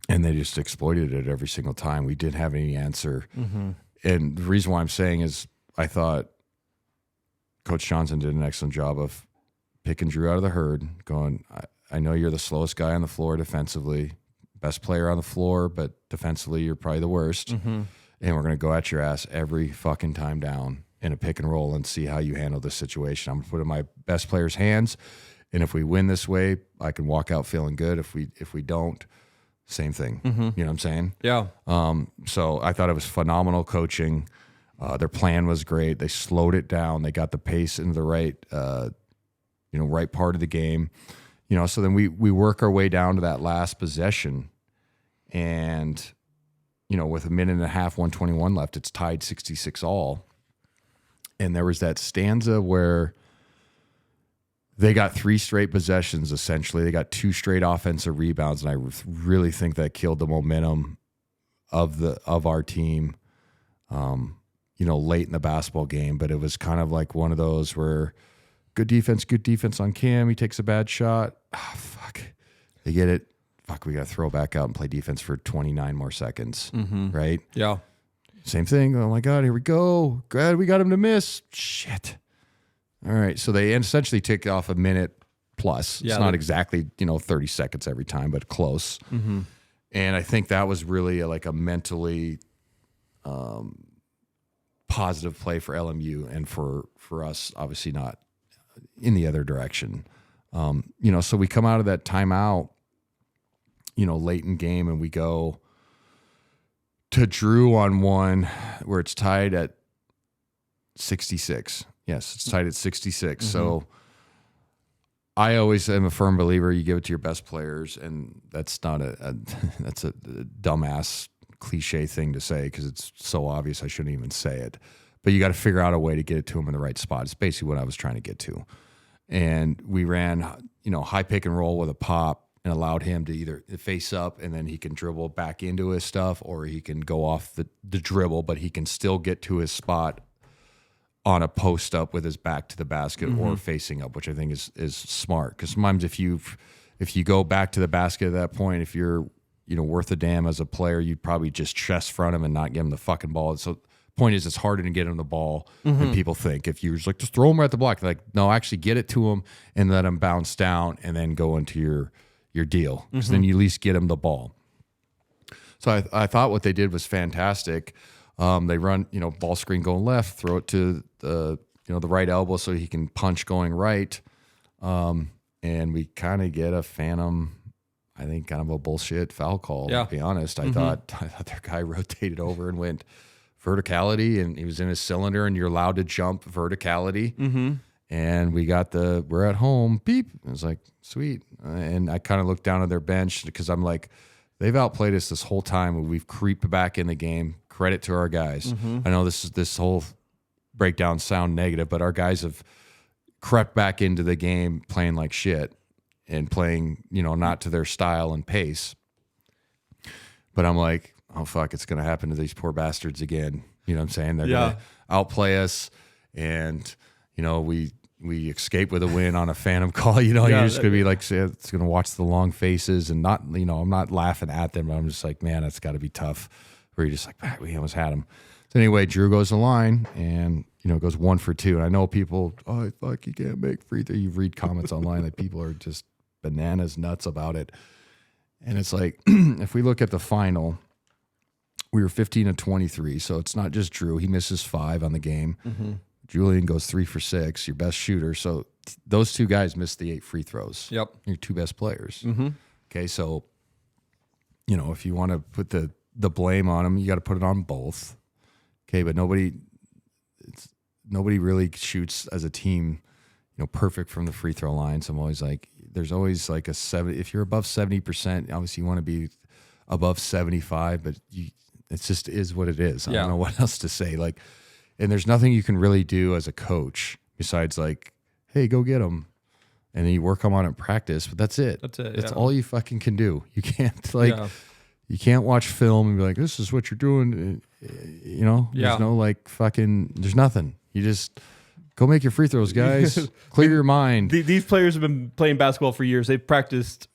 and they just exploited it every single time. We didn't have any answer. And the reason why I'm saying is I thought Coach Johnson did an excellent job of picking Drew out of the herd, going, I know you're the slowest guy on the floor defensively, best player on the floor, but defensively you're probably the worst. And we're going to go at your ass every fucking time down in a pick and roll and see how you handle this situation. I'm going to put it in my best player's hands, and if we win this way, I can walk out feeling good. If we don't, same thing. You know what I'm saying? Yeah. So I thought it was phenomenal coaching. Their plan was great. They slowed it down. They got the pace into the right, right part of the game. So then we work our way down to that last possession, and with a minute and a half, 121 left, it's tied 66 all. And there was that stanza where they got 3 straight possessions, essentially. They got 2 straight offensive rebounds, and I really think that killed the momentum of our team, late in the basketball game. But it was kind of like one of those where good defense on Cam. He takes a bad shot. Ah, fuck. They get it. Fuck, we got to throw back out and play defense for 29 more seconds, right? Yeah. Same thing. Oh, my God, here we go. Glad we got him to miss. Shit. All right, so they essentially take off a minute plus. Yeah, it's not exactly 30 seconds every time, but close. And I think that was really like a mentally positive play for LMU, and for us, obviously not in the other direction. So we come out of that timeout, late in game, and we go to Drew on one where it's tied at 66. Yes, it's tied at 66. So I always am a firm believer you give it to your best players, and that's not that's a dumbass cliche thing to say because it's so obvious I shouldn't even say it. But you got to figure out a way to get it to him in the right spot. It's basically what I was trying to get to. And we ran, high pick and roll with a pop and allowed him to either face up and then he can dribble back into his stuff, or he can go off the dribble, but he can still get to his spot on a post up with his back to the basket or facing up, which I think is smart. Because sometimes if you go back to the basket at that point, if you're worth a damn as a player, you'd probably just chest front him and not give him the fucking ball. So point is, it's harder to get him the ball than people think. If you're just like, just throw him right at the block, like, no, actually get it to him and let him bounce down and then go into your deal, because then you at least get him the ball. So I thought what they did was fantastic. They run, ball screen going left, throw it to the right elbow so he can punch going right. And we kind of get a phantom, I think kind of a bullshit foul call, Yeah. to be honest. I thought their guy rotated over and went verticality, and he was in his cylinder, and you're allowed to jump verticality. Mm-hmm. And we got we're at home, beep. It was like, sweet. And I kind of looked down at their bench because I'm like, they've outplayed us this whole time. We've creeped back in the game. Credit to our guys. I know this whole breakdown sound negative, but our guys have crept back into the game playing like shit and playing, not to their style and pace. But I'm like, oh, fuck, it's going to happen to these poor bastards again. You know what I'm saying? They're going to outplay us. And, we escape with a win on a phantom call. You're just going to be like, it's going to watch the long faces and not, I'm not laughing at them. But I'm just like, man, that's got to be tough. Where you're just like, we almost had him. So anyway, Drew goes to the line and, goes 1 for 2. And I know people, oh, fuck, you can't make free throw. You read comments online that people are just bananas nuts about it. And it's like, if we look at the final, we were 15 of 23. So it's not just Drew. He misses 5 on the game. Mm-hmm. Julian goes 3 for 6, your best shooter. So those 2 guys missed the 8 free throws. Yep. Your 2 best players. Mm-hmm. Okay, so, if you want to put the blame on them, you got to put it on both. Okay, but nobody really shoots as a team, perfect from the free throw line. So I'm always like, there's always like a 70. If you're above 70%, obviously you want to be above 75, but it just is what it is. I don't know what else to say. Like, and there's nothing you can really do as a coach besides like, hey, go get them. And then you work them on it in practice, but that's it. That's all you fucking can do. You can't you can't watch film and be like, this is what you're doing. There's no like fucking, there's nothing. You just go make your free throws, guys. Clear your mind. These players have been playing basketball for years. They've practiced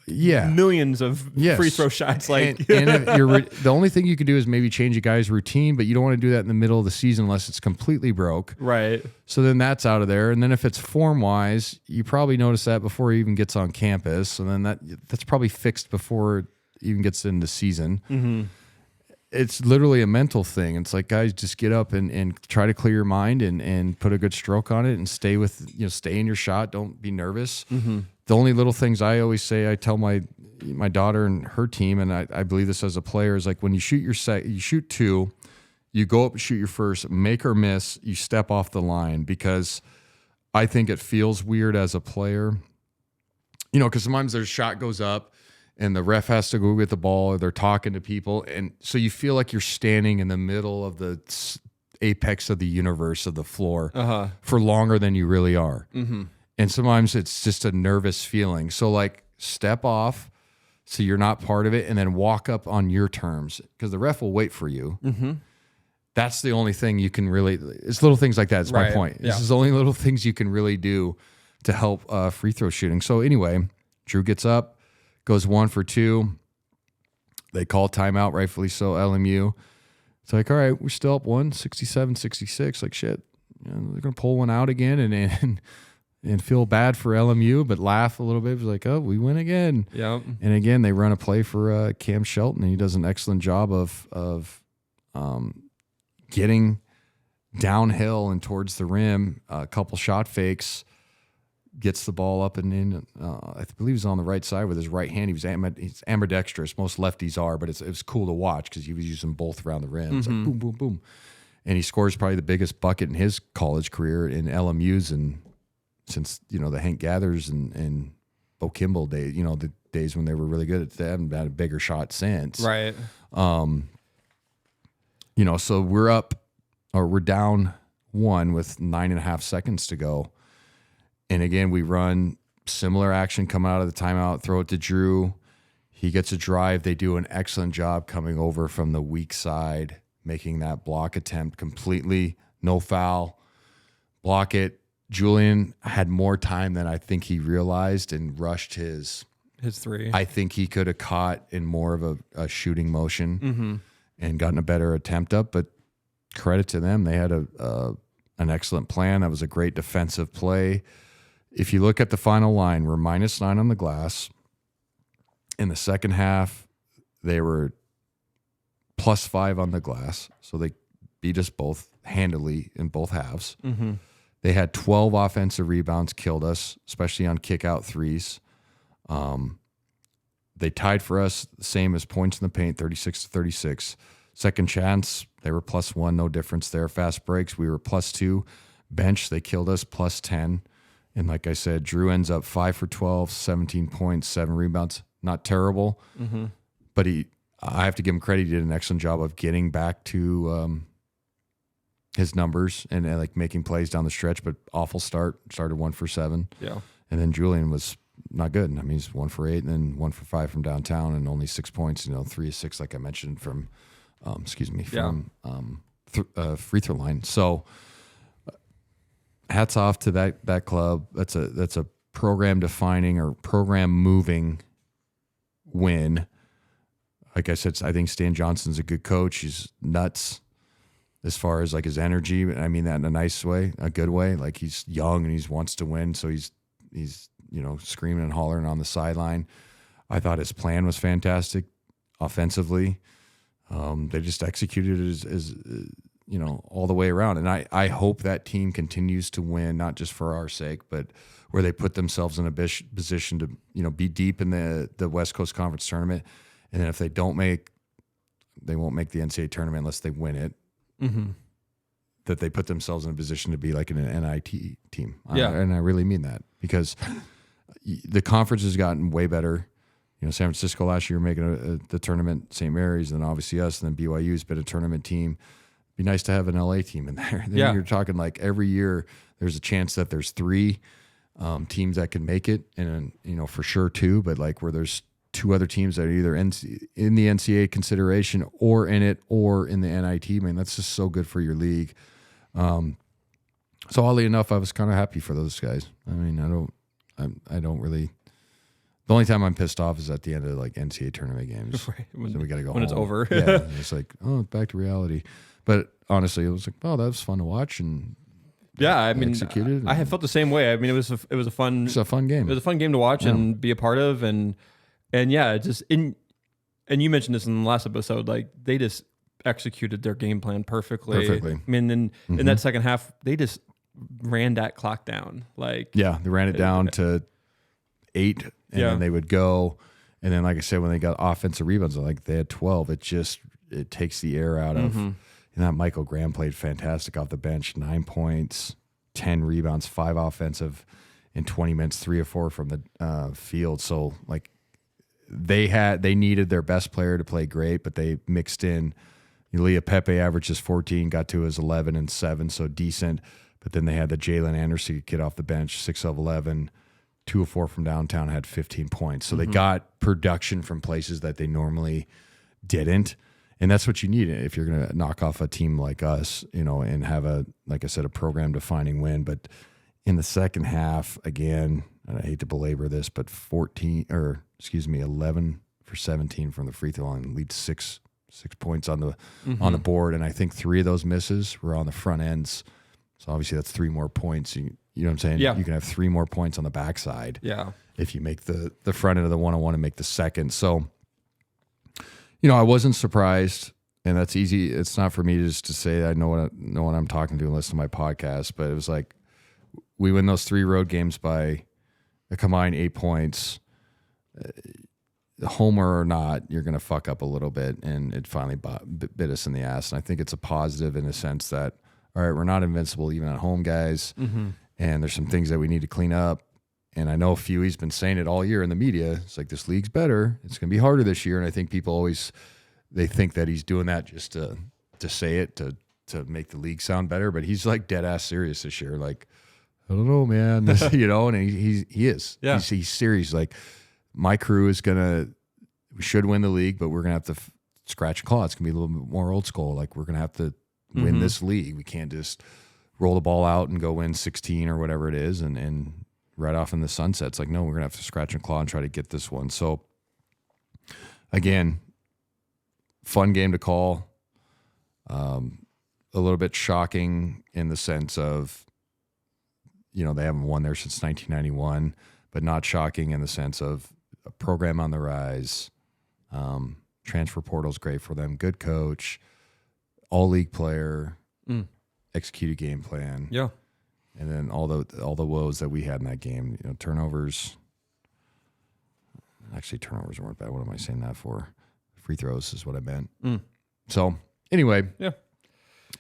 millions of free throw shots. Like, and if the only thing you can do is maybe change a guy's routine, but you don't want to do that in the middle of the season unless it's completely broke. Right. So then that's out of there. And then if it's form wise, you probably notice that before he even gets on campus. And then that's probably fixed before it even gets into season. Mm-hmm. It's literally a mental thing. It's like, guys, just get up and try to clear your mind and put a good stroke on it and stay in your shot. Don't be nervous. Mm-hmm. The only little things I always say, I tell my daughter and her team, and I believe this as a player, is like when you shoot you shoot 2, you go up and shoot your first, make or miss, you step off the line, because I think it feels weird as a player, because sometimes their shot goes up and the ref has to go get the ball, or they're talking to people. And so you feel like you're standing in the middle of the apex of the universe of the floor for longer than you really are. Mm-hmm. And sometimes it's just a nervous feeling. So like step off so you're not part of it, and then walk up on your terms, because the ref will wait for you. Mm-hmm. That's the only thing you can really, it's little things like that. It's my point. This is the only little things you can really do to help free throw shooting. So anyway, Drew gets up, goes 1 for 2. They call timeout, rightfully so, LMU. It's like, all right, we're still up 67-66. Like, shit, they're going to pull one out again and feel bad for LMU, but laugh a little bit. It's like, oh, we win again. Yeah. And again, they run a play for Cam Shelton, and he does an excellent job of getting downhill and towards the rim, a couple shot fakes, gets the ball up and in. I believe he's on the right side with his right hand. He's ambidextrous. Most lefties are, but it was cool to watch because he was using both around the rim. It's like boom, boom, boom. And he scores probably the biggest bucket in his college career in LMU's, and since, the Hank Gathers and Bo Kimball days, the days when they were really good. They haven't had a bigger shot since. Right. So we're down 1 with 9.5 seconds to go. And again, we run similar action, come out of the timeout, throw it to Drew. He gets a drive. They do an excellent job coming over from the weak side, making that block attempt completely, no foul, block it. Julian had more time than I think he realized and rushed his 3. I think he could have caught in more of a shooting motion and gotten a better attempt up, but credit to them. They had an excellent plan. That was a great defensive play. If you look at the final line, we're -9 on the glass. In the second half, they were +5 on the glass. So they beat us both handily in both halves. Mm-hmm. They had 12 offensive rebounds, killed us, especially on kick-out threes. They tied for us, the same as points in the paint, 36-36. Second chance, they were +1, no difference there. Fast breaks, we were +2. Bench, they killed us, +10. And like I said, Drew ends up 5 for 12, 17 points, 7 rebounds. Not terrible, but I have to give him credit. He did an excellent job of getting back to his numbers and like making plays down the stretch, but awful start. Started 1 for 7. Yeah. And then Julian was not good. I mean, he's 1 for 8 and then 1 for 5 from downtown and only 6 points, 3 of 6, like I mentioned, from, free throw line. So hats off to that club. That's a program defining or program moving win. Like I said, I think Stan Johnson's a good coach. He's nuts as far as like his energy. I mean that in a nice way, a good way. Like he's young and he wants to win, so he's screaming and hollering on the sideline. I thought his plan was fantastic offensively. They just executed it as all the way around. And I hope that team continues to win, not just for our sake, but where they put themselves in a position to be deep in the West Coast Conference tournament. And then if they won't make the NCAA tournament unless they win it. Mm-hmm. That they put themselves in a position to be like an NIT team. Yeah. And I really mean that because the conference has gotten way better. San Francisco last year making the tournament, St. Mary's, and then obviously us, and then BYU's been a tournament team. Be nice to have an LA team in there. Then you're talking like every year there's a chance that there's 3 teams that can make it, and for sure 2, but like where there's 2 other teams that are either in the NCAA consideration or in it or in the NIT. Man, that's just so good for your league. So oddly enough, I was kind of happy for those guys. I mean, I don't really. The only time I'm pissed off is at the end of like NCAA tournament games. Right. So we got to go when home. it's over. Yeah, it's like, back to reality. But honestly, it was like, that was fun to watch and. Yeah, I mean, executed. I have felt the same way. I mean, it was a fun. It's a fun game. It was a fun game to watch and be a part of, and yeah, and you mentioned this in the last episode. Like they just executed their game plan perfectly. I mean, in that second half, they just ran that clock down. Like they ran it down to 8, and then they would go, and then like I said, when they got offensive rebounds, like they had 12. It takes the air out of. And that Michael Graham played fantastic off the bench, 9 points, 10 rebounds, 5 offensive in 20 minutes, 3 or 4 from the field. So like they needed their best player to play great, but they mixed in. Leah Pepe averages 14, got to his 11 and 7, so decent. But then they had the Jalen Anderson kid off the bench, 6 of 11, 2 of 4 from downtown, had 15 points. So they got production from places that they normally didn't. And that's what you need if you're going to knock off a team like us, and have like I said, a program defining win. But in the second half, again, and I hate to belabor this, but 11 for 17 from the free throw line, leads 6 points on the board. And I think 3 of those misses were on the front ends. So obviously that's 3 more points. You know what I'm saying? Yeah. You can have 3 more points on the backside. Yeah. If you make the front end of the 1-on-1 and make the second. So, I wasn't surprised, and that's easy. It's not for me just to say I know what I'm talking to and listen to my podcast, but it was like we win those 3 road games by a combined 8 points. Homer or not, you're going to fuck up a little bit, and it finally bit us in the ass. And I think it's a positive in the sense that, all right, we're not invincible even at home, guys, and there's some things that we need to clean up. And I know Fewey's been saying it all year in the media. It's like, this league's better. It's going to be harder this year. And I think people they think that he's doing that just to say it, to make the league sound better. But he's like dead ass serious this year. Like, I don't know, man. And he is. Yeah. He's serious. Like, my crew we should win the league, but we're going to have to scratch and claw. It's going to be a little bit more old school. Like, we're going to have to win this league. We can't just roll the ball out and go win 16 or whatever it is and right off in the sunset. It's like, no, we're going to have to scratch and claw and try to get this one. So, again, fun game to call. A little bit shocking in the sense of, they haven't won there since 1991, but not shocking in the sense of a program on the rise. Transfer portal's great for them. Good coach, all league player, executed game plan. Yeah. And then all the woes that we had in that game, turnovers. Actually, turnovers weren't bad. What am I saying that for? Free throws is what I meant. So anyway, Yeah.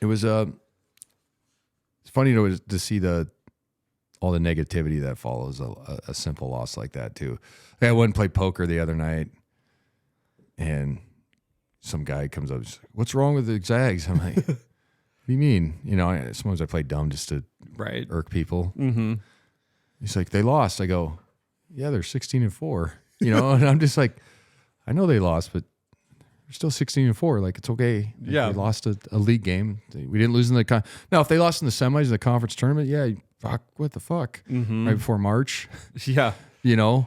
it was it's funny to see all the negativity that follows a simple loss like that too. I went and played poker the other night, and some guy comes up, he's like, "What's wrong with the Zags?" I'm like, "What do you mean?" Sometimes I play dumb just to irk people. Mm-hmm. He's like, "They lost." I go, "Yeah, they're 16-4." And I'm just like, I know they lost, but they're still 16-4. Like, it's okay. Yeah. They lost a league game. We didn't lose in the now. If they lost in the semis of the conference tournament, yeah, fuck, what the fuck? Right before March, Yeah. And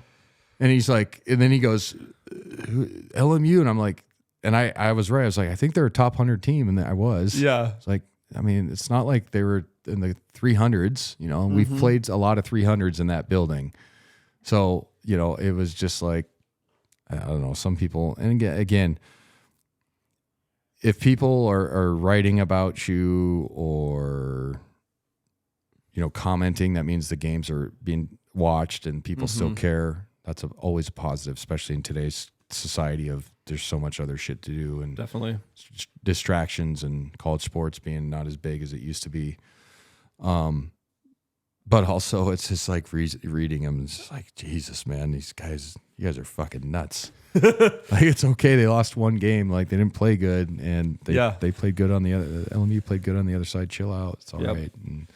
he's like, and then he goes, LMU, and I'm like, and I was right. I was like, I think they're a top 100 team, and I was. Yeah. It's like, I mean, it's not like they were in the 300s. We've played a lot of 300s in that building, so it was just like, I don't know, some people, and again, if people are writing about you or commenting, that means the games are being watched and people still care. That's always a positive, especially in today's society of there's so much other shit to do and Definitely. distractions, and college sports being not as big as it used to be. But also it's just like reading them. It's just like, Jesus, man, you guys are fucking nuts. Like, it's okay. They lost one game. Like, they didn't play good, and they played good on the other. LMU played good on the other side. Chill out. It's all right. And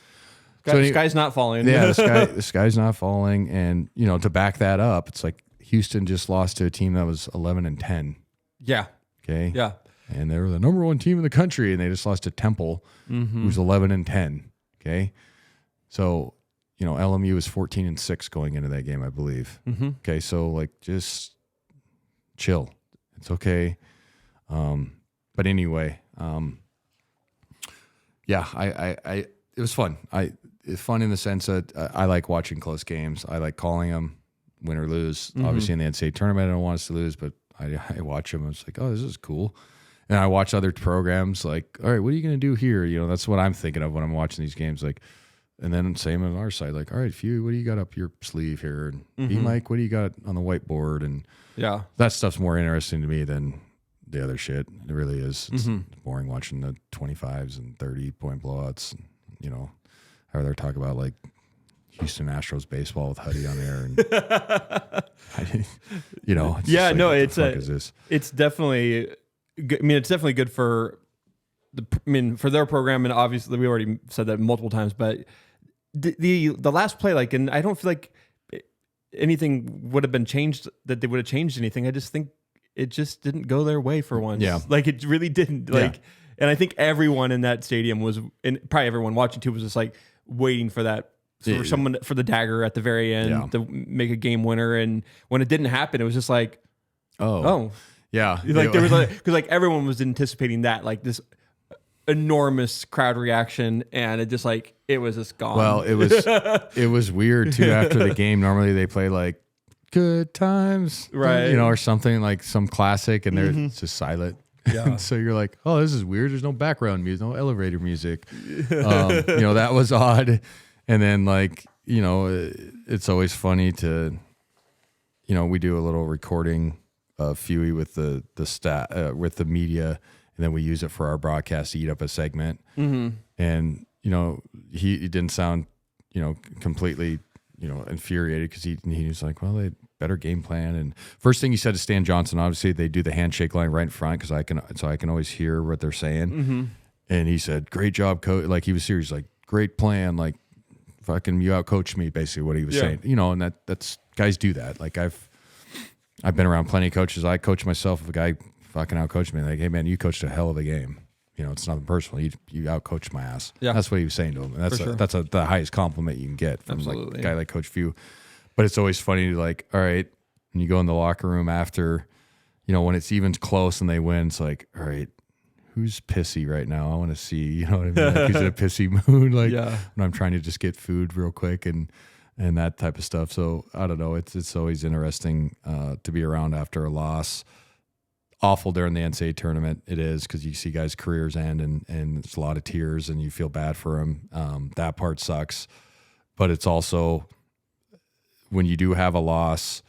the sky's not falling. Yeah, the sky's not falling. And to back that up, it's like Houston just lost to a team that was 11-10. Yeah. Okay. Yeah. And they were the number one team in the country, and they just lost to Temple, who's 11-10. Okay. So LMU was 14-6 going into that game, I believe. Okay, so like, just chill. It's okay. But anyway, yeah, I it was fun. It's fun in the sense that I like watching close games. I like calling them, win or lose. Obviously, in the NCAA tournament, I don't want us to lose, but I watch them. It's like, oh, this is cool. And I watch other programs. Like, all right, what are you going to do here? That's what I'm thinking of when I'm watching these games. Like. And then same on our side, like, all right, Few, what do you got up your sleeve here? And B Mike, what do you got on the whiteboard? And that stuff's more interesting to me than the other shit. It really is. It's boring watching the 25s and 30-point blowouts. I'd rather talk about like Houston Astros baseball with Huddy on there. And it's definitely good. I mean, it's definitely good for for their program, and obviously we already said that multiple times, but the last play, like, and I don't feel like anything would have been changed, that they would have changed anything. I just think it just didn't go their way for once. Yeah. Like, it really didn't. Like, and I think everyone in that stadium was, and probably everyone watching too, was just like waiting for that, for someone, for the dagger at the very end to make a game winner. And when it didn't happen, it was just like, oh. Yeah. Like, there was like, because like everyone was anticipating that, like, this enormous crowd reaction, and it just like, it was just gone. Well, it was weird too. After the game, normally they play like "Good Times," right? Or something like some classic, and they're just silent. Yeah. So you're like, oh, this is weird. There's no background music, no elevator music. That was odd. And then like, it's always funny to, we do a little recording of Fewy with the with the media. And then we use it for our broadcast to eat up a segment. And, he didn't sound, completely, infuriated, because he was like, well, they better game plan. And first thing he said to Stan Johnson, obviously they do the handshake line right in front, because I can always hear what they're saying. And he said, great job, coach. Like, he was serious, like, great plan. Like, fucking, you out coached me, basically what he was saying, and that's guys do that. Like, I've been around plenty of coaches. I coach myself. If a guy fucking outcoached me, like, hey man, you coached a hell of a game. It's nothing personal. You outcoached my ass. Yeah, that's what he was saying to him. And that's the highest compliment you can get from like a guy like Coach Few. But it's always funny to, like, all right, when you go in the locker room after, when it's even close and they win, it's like, all right, who's pissy right now? I want to see, you know what I mean? Like, who's in a pissy mood? Like, when I'm trying to just get food real quick and that type of stuff. So I don't know. It's always interesting to be around after a loss. awful during the NCAA tournament. It is, because you see guys' careers end and it's a lot of tears and you feel bad for them. That part sucks. But it's also when you do have a loss,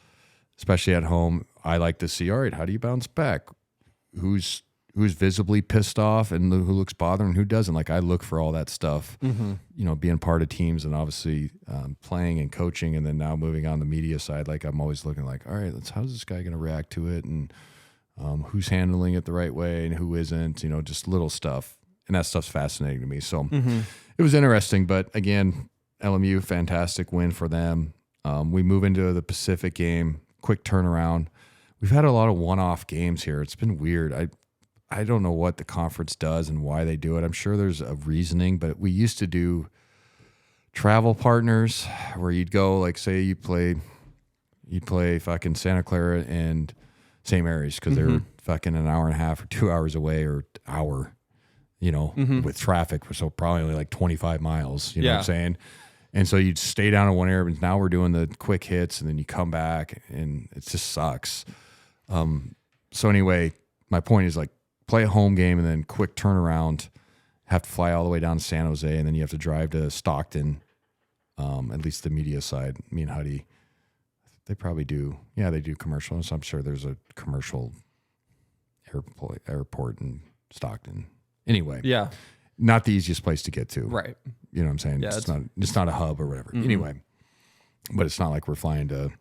especially at home, I like to see, all right, how do you bounce back? Who's visibly pissed off and who looks bothered and who doesn't? Like, I look for all that stuff, being part of teams and obviously playing and coaching, and then now moving on the media side. Like, I'm always looking like, all right, how's this guy going to react to it? And who's handling it the right way and who isn't, just little stuff. And that stuff's fascinating to me. So it was interesting, but again, LMU, fantastic win for them. We move into the Pacific game, quick turnaround. We've had a lot of one-off games here. It's been weird. I don't know what the conference does and why they do it. I'm sure there's a reasoning, but we used to do travel partners where you'd go, like, say you'd play fucking Santa Clara and St. Mary's because they're fucking an hour and a half or 2 hours away, or hour, with traffic. So probably only like 25 miles, you know what I'm saying? And so you'd stay down in one area, but now we're doing the quick hits and then you come back and it just sucks. So anyway, my point is, like, play a home game and then quick turnaround, have to fly all the way down to San Jose, and then you have to drive to Stockton, at least the media side. I mean, Huddy, they probably do. Yeah, they do commercials. I'm sure there's a commercial airport in Stockton. Anyway. Yeah. Not the easiest place to get to. Right. You know what I'm saying? Yeah, it's not a hub or whatever. Anyway, but it's not like we're flying to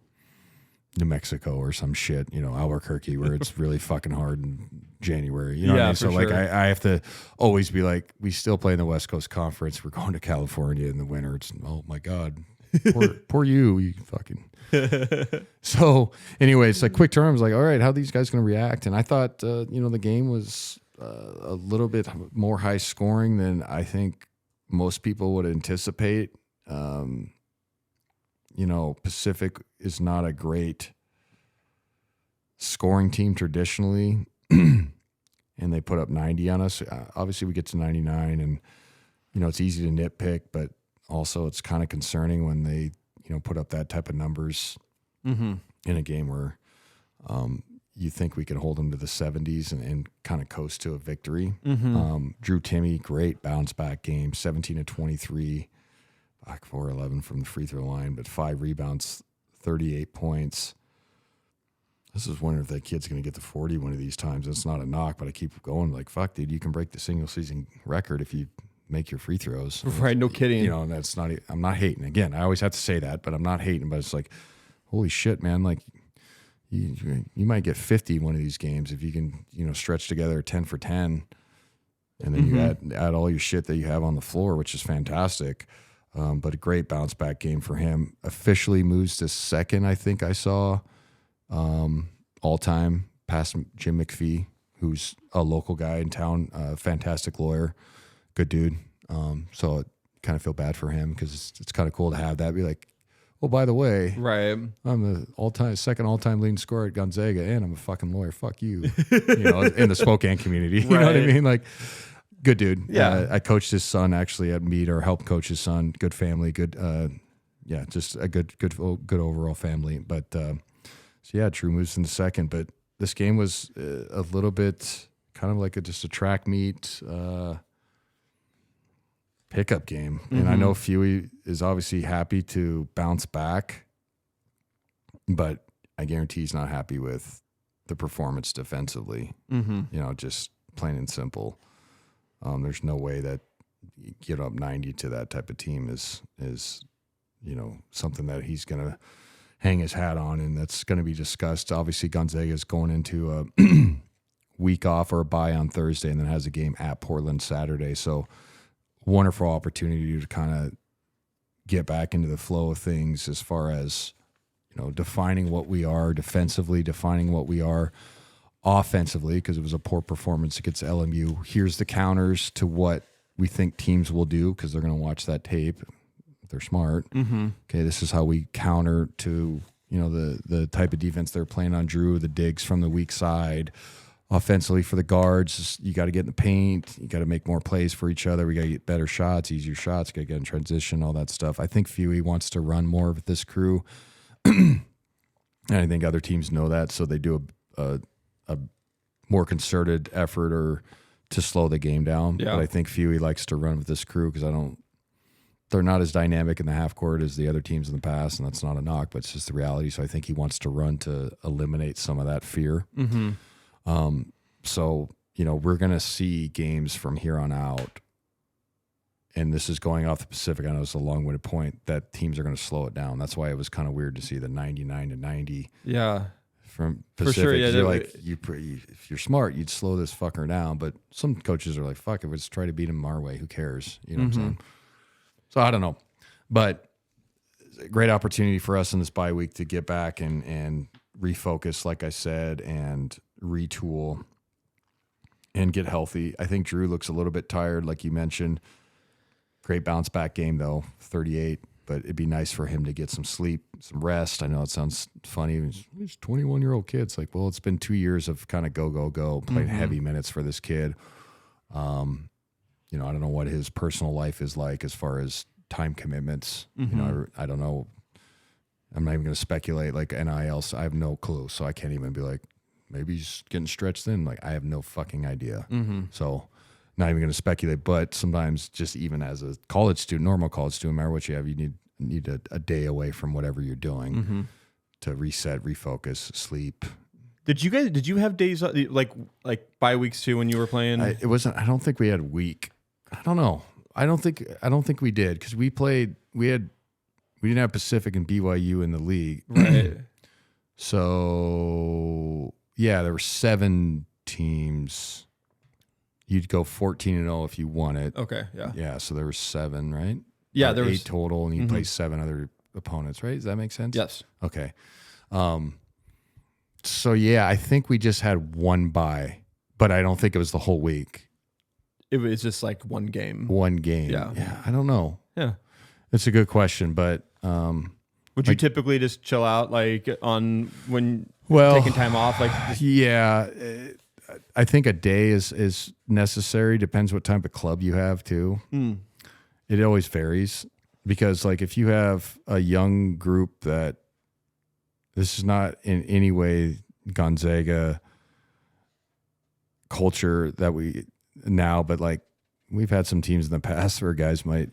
New Mexico or some shit, Albuquerque, where it's really fucking hard in January. You know what I mean? So like, I have to always be like, we still play in the West Coast Conference. We're going to California in the winter. It's, oh my God, poor you fucking. So anyway, it's like quick term. I was like, all right, how are these guys going to react? And I thought, the game was a little bit more high scoring than I think most people would anticipate. Pacific is not a great scoring team traditionally, and they put up 90 on us. Obviously, we get to 99, and it's easy to nitpick, but also it's kind of concerning when they put up that type of numbers in a game where you think we can hold them to the 70s and kind of coast to a victory. Drew Timme, great bounce back game, 17 to 23. 4-11 from the free throw line, but 5 rebounds, 38 points. This is wondering if that kid's going to get to 40 one of these times. It's not a knock, but I keep going like, fuck, dude, you can break the single season record if you make your free throws. Right, no kidding. And that's not, I'm not hating. Again, I always have to say that, but I'm not hating. But it's like, holy shit, man, like you might get 50 one of these games if you can, stretch together 10 for 10, and then you add all your shit that you have on the floor, which is fantastic. But a great bounce back game for him. Officially moves to second, I think I saw, all time, past Jim McPhee, who's a local guy in town, fantastic lawyer, good dude. So I kind of feel bad for him because it's kind of cool to have that. Be like, oh, by the way, right, I'm the second all-time leading scorer at Gonzaga, and I'm a fucking lawyer. Fuck you, in the Spokane community. You know what I mean? Like, good dude. Yeah. I coached his son actually at Mead, or helped coach his son. Good family. Good. Just a good overall family. But Drew moves in the second. But this game was a little bit kind of like just a track meet pickup game. And I know Fuey is obviously happy to bounce back, but I guarantee he's not happy with the performance defensively. Just plain and simple. There's no way that you get up 90 to that type of team is something that he's going to hang his hat on, and that's going to be discussed. Obviously, Gonzaga is going into a week off or a bye on Thursday, and then has a game at Portland Saturday. So wonderful opportunity to kind of get back into the flow of things as far as, defining what we are defensively, defining what we are offensively, because it was a poor performance against LMU. Here's the counters to what we think teams will do, because they're going to watch that tape. They're smart. Okay, this is how we counter to the type of defense they're playing on Drew, the digs from the weak side. Offensively for the guards, you got to get in the paint. You got to make more plays for each other. We got to get better shots, easier shots, got to get in transition, all that stuff. I think Fuey wants to run more with this crew. And I think other teams know that, so they do a more concerted effort or to slow the game down. Yeah. But I think Fewy likes to run with this crew because they're not as dynamic in the half court as the other teams in the past, and that's not a knock, but it's just the reality. So I think he wants to run to eliminate some of that fear. So, we're going to see games from here on out, and this is going off the Pacific. I know it's a long-winded point that teams are going to slow it down. That's why it was kind of weird to see the 99-90 Yeah. from For Pacific. sure, yeah, You're that- if you're smart, you'd slow this fucker down. But some coaches are like, fuck it, let's try to beat him our way. Who cares? You know what I'm saying? So I don't know. But it's a great opportunity for us in this bye week to get back and refocus, like I said, and retool and get healthy. I think Drew looks a little bit tired, like you mentioned. Great bounce back game, though, 38. But it'd be nice for him to get some sleep, some rest. I know it sounds funny. He's a 21-year-old kid. It's like, well, it's been 2 years of kind of go, playing heavy minutes for this kid. I don't know what his personal life is like as far as time commitments. I don't know. I'm not even going to speculate. Like NIL, I have no clue. So I can't even be like, maybe he's getting stretched in. Like I have no fucking idea. So not even going to speculate. But sometimes just even as a college student, normal college student, no matter what you have, you need a day away from whatever you're doing to reset, refocus, sleep. Did you have days like bye weeks too when you were playing? I don't think we had a week. I don't know. I don't think we did because we didn't have Pacific and BYU in the league. Right. So yeah, there were 7 teams. You'd go 14-0 if you won it. Okay. Yeah. Yeah. So there were 7, right? Yeah. Or There 8 was total, and you play 7 other opponents, right? Does that make sense? Yes. Okay. So yeah, I think we just had one bye, but I don't think it was the whole week. It was just like one game. One game. Yeah. Yeah. I don't know. Yeah. It's a good question, but Would you typically just chill out like on when Well, taking time off? Like yeah, I think a day is necessary. Depends what type of club you have too. It always varies because like if you have a young group that this is not in any way Gonzaga culture that we now, but like we've had some teams in the past where guys might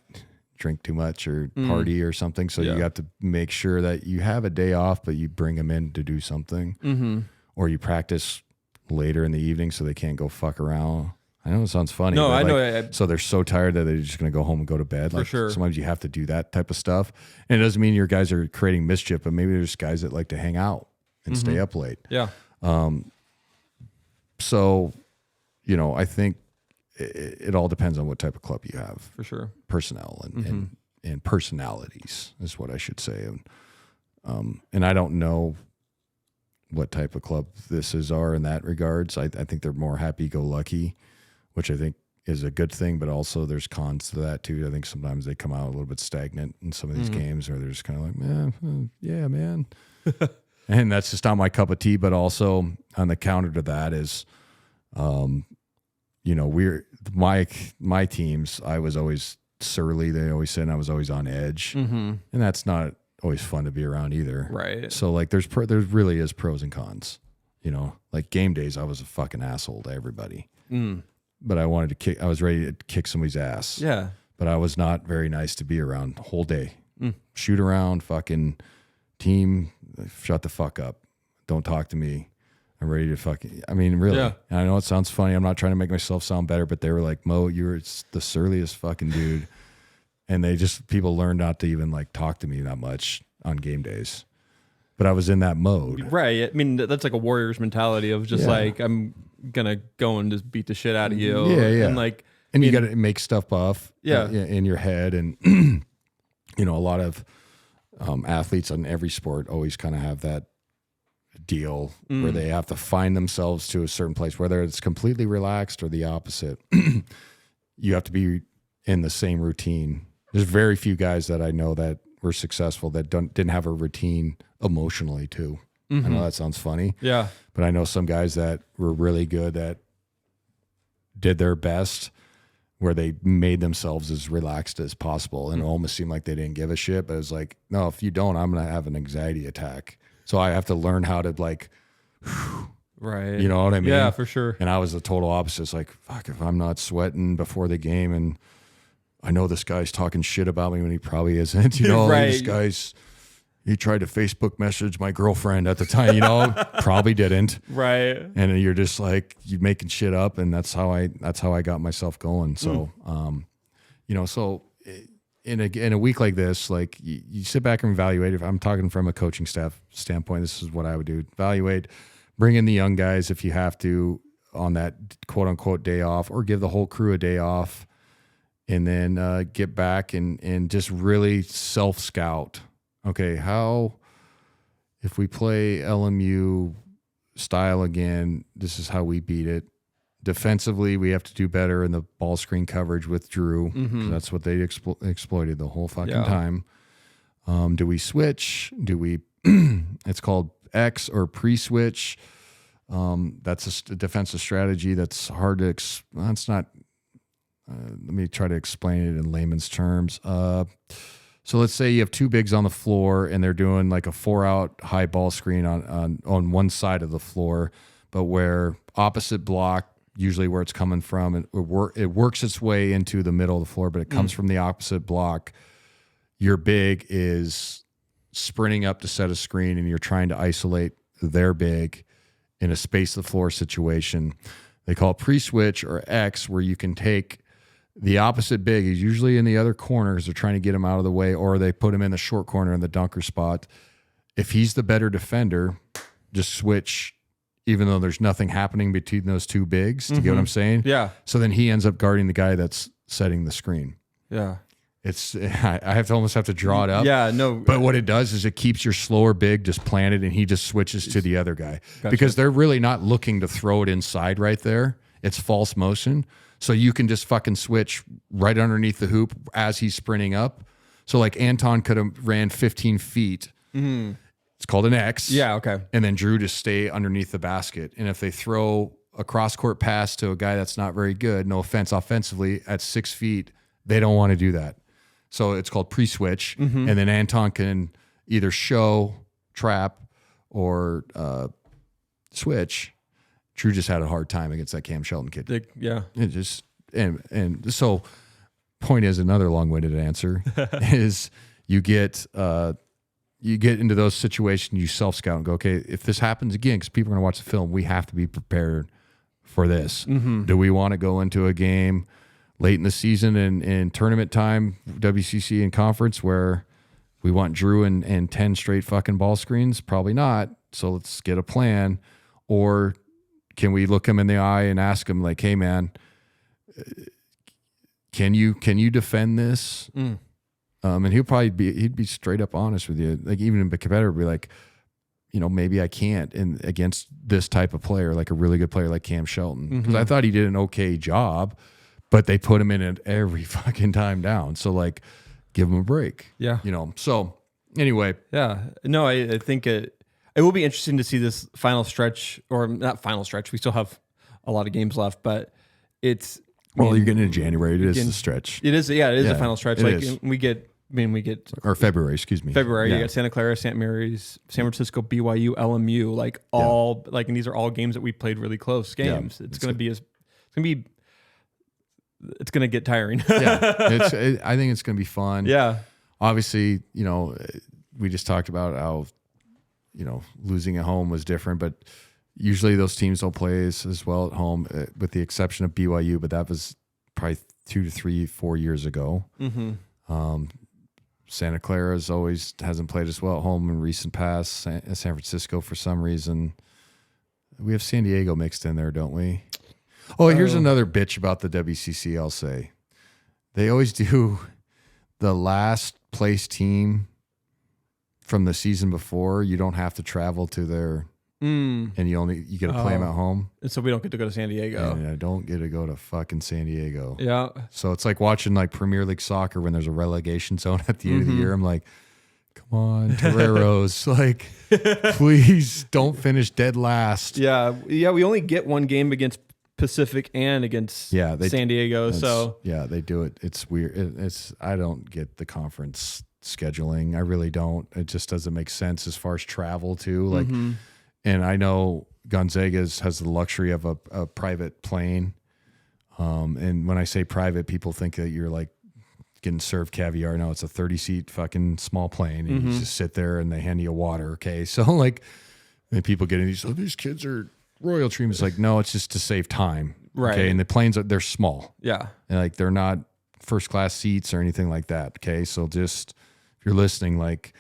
drink too much or party or something. So you have to make sure that you have a day off, but you bring them in to do something or you practice later in the evening so they can't go fuck around. I know it sounds funny. No, but I like, know. So they're so tired that they're just going to go home and go to bed. For sure. Sometimes you have to do that type of stuff. And it doesn't mean your guys are creating mischief, but maybe there's guys that like to hang out and stay up late. Yeah. So, I think it all depends on what type of club you have. For sure. Personnel and personalities is what I should say. And I don't know what type of club are in that regards. I think they're more happy-go-lucky, which I think is a good thing, but also there's cons to that too. I think sometimes they come out a little bit stagnant in some of these games where they're just kind of like, yeah, man. And that's just not my cup of tea. But also on the counter to that is, my teams, I was always surly. They always said I was always on edge, and that's not always fun to be around either. Right. So like, there really is pros and cons. Like game days, I was a fucking asshole to everybody. But I was ready to kick somebody's ass. Yeah. But I was not very nice to be around the whole day. Shoot around, fucking team, shut the fuck up. Don't talk to me. I'm ready to fucking, really. Yeah. And I know it sounds funny. I'm not trying to make myself sound better, but they were like, Mo, you're the surliest fucking dude. And people learned not to even like talk to me that much on game days. But I was in that mode. Right. That's like a warrior's mentality of just like, I'm going to go and just beat the shit out of you. Yeah. And like, And you got to make stuff buff in your head. And, a lot of athletes on every sport always kind of have that deal where they have to find themselves to a certain place, whether it's completely relaxed or the opposite. You have to be in the same routine. There's very few guys that I know that were successful that didn't have a routine emotionally too. I know that sounds funny. yeah. But I know some guys that were really good that did their best where they made themselves as relaxed as possible and it almost seemed like they didn't give a shit. But it was like, no, if you don't, I'm going to have an anxiety attack. So I have to learn how to like Right. You know what I mean? Yeah, for sure. And I was the total opposite. It's like, fuck, if I'm not sweating before the game and I know this guy's talking shit about me when he probably isn't, you know, Right. this guy's, he tried to Facebook message my girlfriend at the time, you know, probably didn't. Right. And you're just like, you making shit up. And that's how I got myself going. So, you know, so in a week like this, like you sit back and evaluate. If I'm talking from a coaching staff standpoint, this is what I would do. Evaluate, bring in the young guys if you have to on that quote unquote day off, or give the whole crew a day off, and then get back and just really self scout. Okay, how, if we play LMU style again, this is how we beat it. Defensively, we have to do better in the ball screen coverage with Drew. That's what they exploited the whole fucking time. Do we switch? Do we, it's called X or pre-switch. That's a defensive strategy that's hard to, that's not, let me try to explain it in layman's terms. So let's say you have two bigs on the floor and they're doing like a 4-out high ball screen on one side of the floor, but where opposite block, usually where it's coming from, it works its way into the middle of the floor, but it comes from the opposite block. Your big is sprinting up to set a screen and you're trying to isolate their big in a space of the floor situation. They call it pre-switch or X, where you can take the opposite big is usually in the other corner because they're trying to get him out of the way, or they put him in the short corner in the dunker spot. If he's the better defender, just switch, even though there's nothing happening between those two bigs. Do you get what I'm saying? Yeah. So then he ends up guarding the guy that's setting the screen. Yeah. It's I almost have to draw it up. Yeah, no. But what it does is it keeps your slower big just planted, and he just switches to the other guy because they're really not looking to throw it inside right there. It's false motion. So you can just fucking switch right underneath the hoop as he's sprinting up. So like Anton could have ran 15 feet. It's called an X. Yeah, okay. And then Drew just stay underneath the basket. And if they throw a cross-court pass to a guy that's not very good, no offense offensively, at 6 feet, they don't want to do that. So it's called pre-switch. And then Anton can either show, trap, or switch. Drew just had a hard time against that Cam Shelton kid. Yeah. It just and so point is, another long-winded answer is you get into those situations, you self-scout and go, okay, if this happens again, because people are going to watch the film, we have to be prepared for this. Do we want to go into a game late in the season and in tournament time, WCC and conference, where we want Drew and 10 straight fucking ball screens? Probably not. So let's get a plan. Or can we look him in the eye and ask him, like, hey man, can you defend this? And he'd be straight up honest with you. Like, even a competitor would be like, you know, maybe I can't against this type of player, like a really good player like Cam Shelton. Because I thought he did an okay job, but they put him in it every fucking time down. So like, give him a break. Yeah. You know, so anyway. Yeah. No, I think it will be interesting to see this final stretch, or not final stretch. We still have a lot of games left, but it's, Well, you're getting into January. It is the stretch. It is. Yeah, it is Yeah, the final stretch. it Like is. we get Or February, excuse me. February. Yeah. You got Santa Clara, St. Mary's, San Francisco, BYU, LMU. Like all like, and these are all games that we played really close games. Yeah, It's going to get tiring. Yeah. I think it's going to be fun. Yeah. Obviously, you know, we just talked about how, you know, losing at home was different, but usually those teams don't play as well at home, with the exception of BYU, but that was probably 2 to 3, 4 years ago. Santa Clara hasn't played as well at home in recent past. San Francisco, for some reason. We have San Diego mixed in there, don't we? Oh, here's another bitch about the WCC, I'll say. They always do the last place team from the season before. You don't have to travel to their... And you get to play them at home. And so we don't get to go to San Diego. And I don't get to go to fucking San Diego. Yeah. So it's like watching like Premier League soccer when there's a relegation zone at the end of the year. I'm like, come on, Toreros. Like, please don't finish dead last. Yeah. Yeah. We only get one game against Pacific and against San Diego. So yeah, they do it. It's weird. I don't get the conference scheduling. I really don't. It just doesn't make sense as far as travel too. Like, and I know Gonzaga's has the luxury of a private plane. And when I say private, people think that you're like getting served caviar. No, it's a 30-seat fucking small plane, and you just sit there and they hand you water. Okay, so like, and people get in these. Oh, these kids are royal treatment. It's like, no, it's just to save time. Right. Okay, and the planes they're small. Yeah. And like they're not first class seats or anything like that. Okay, so just if you're listening, like,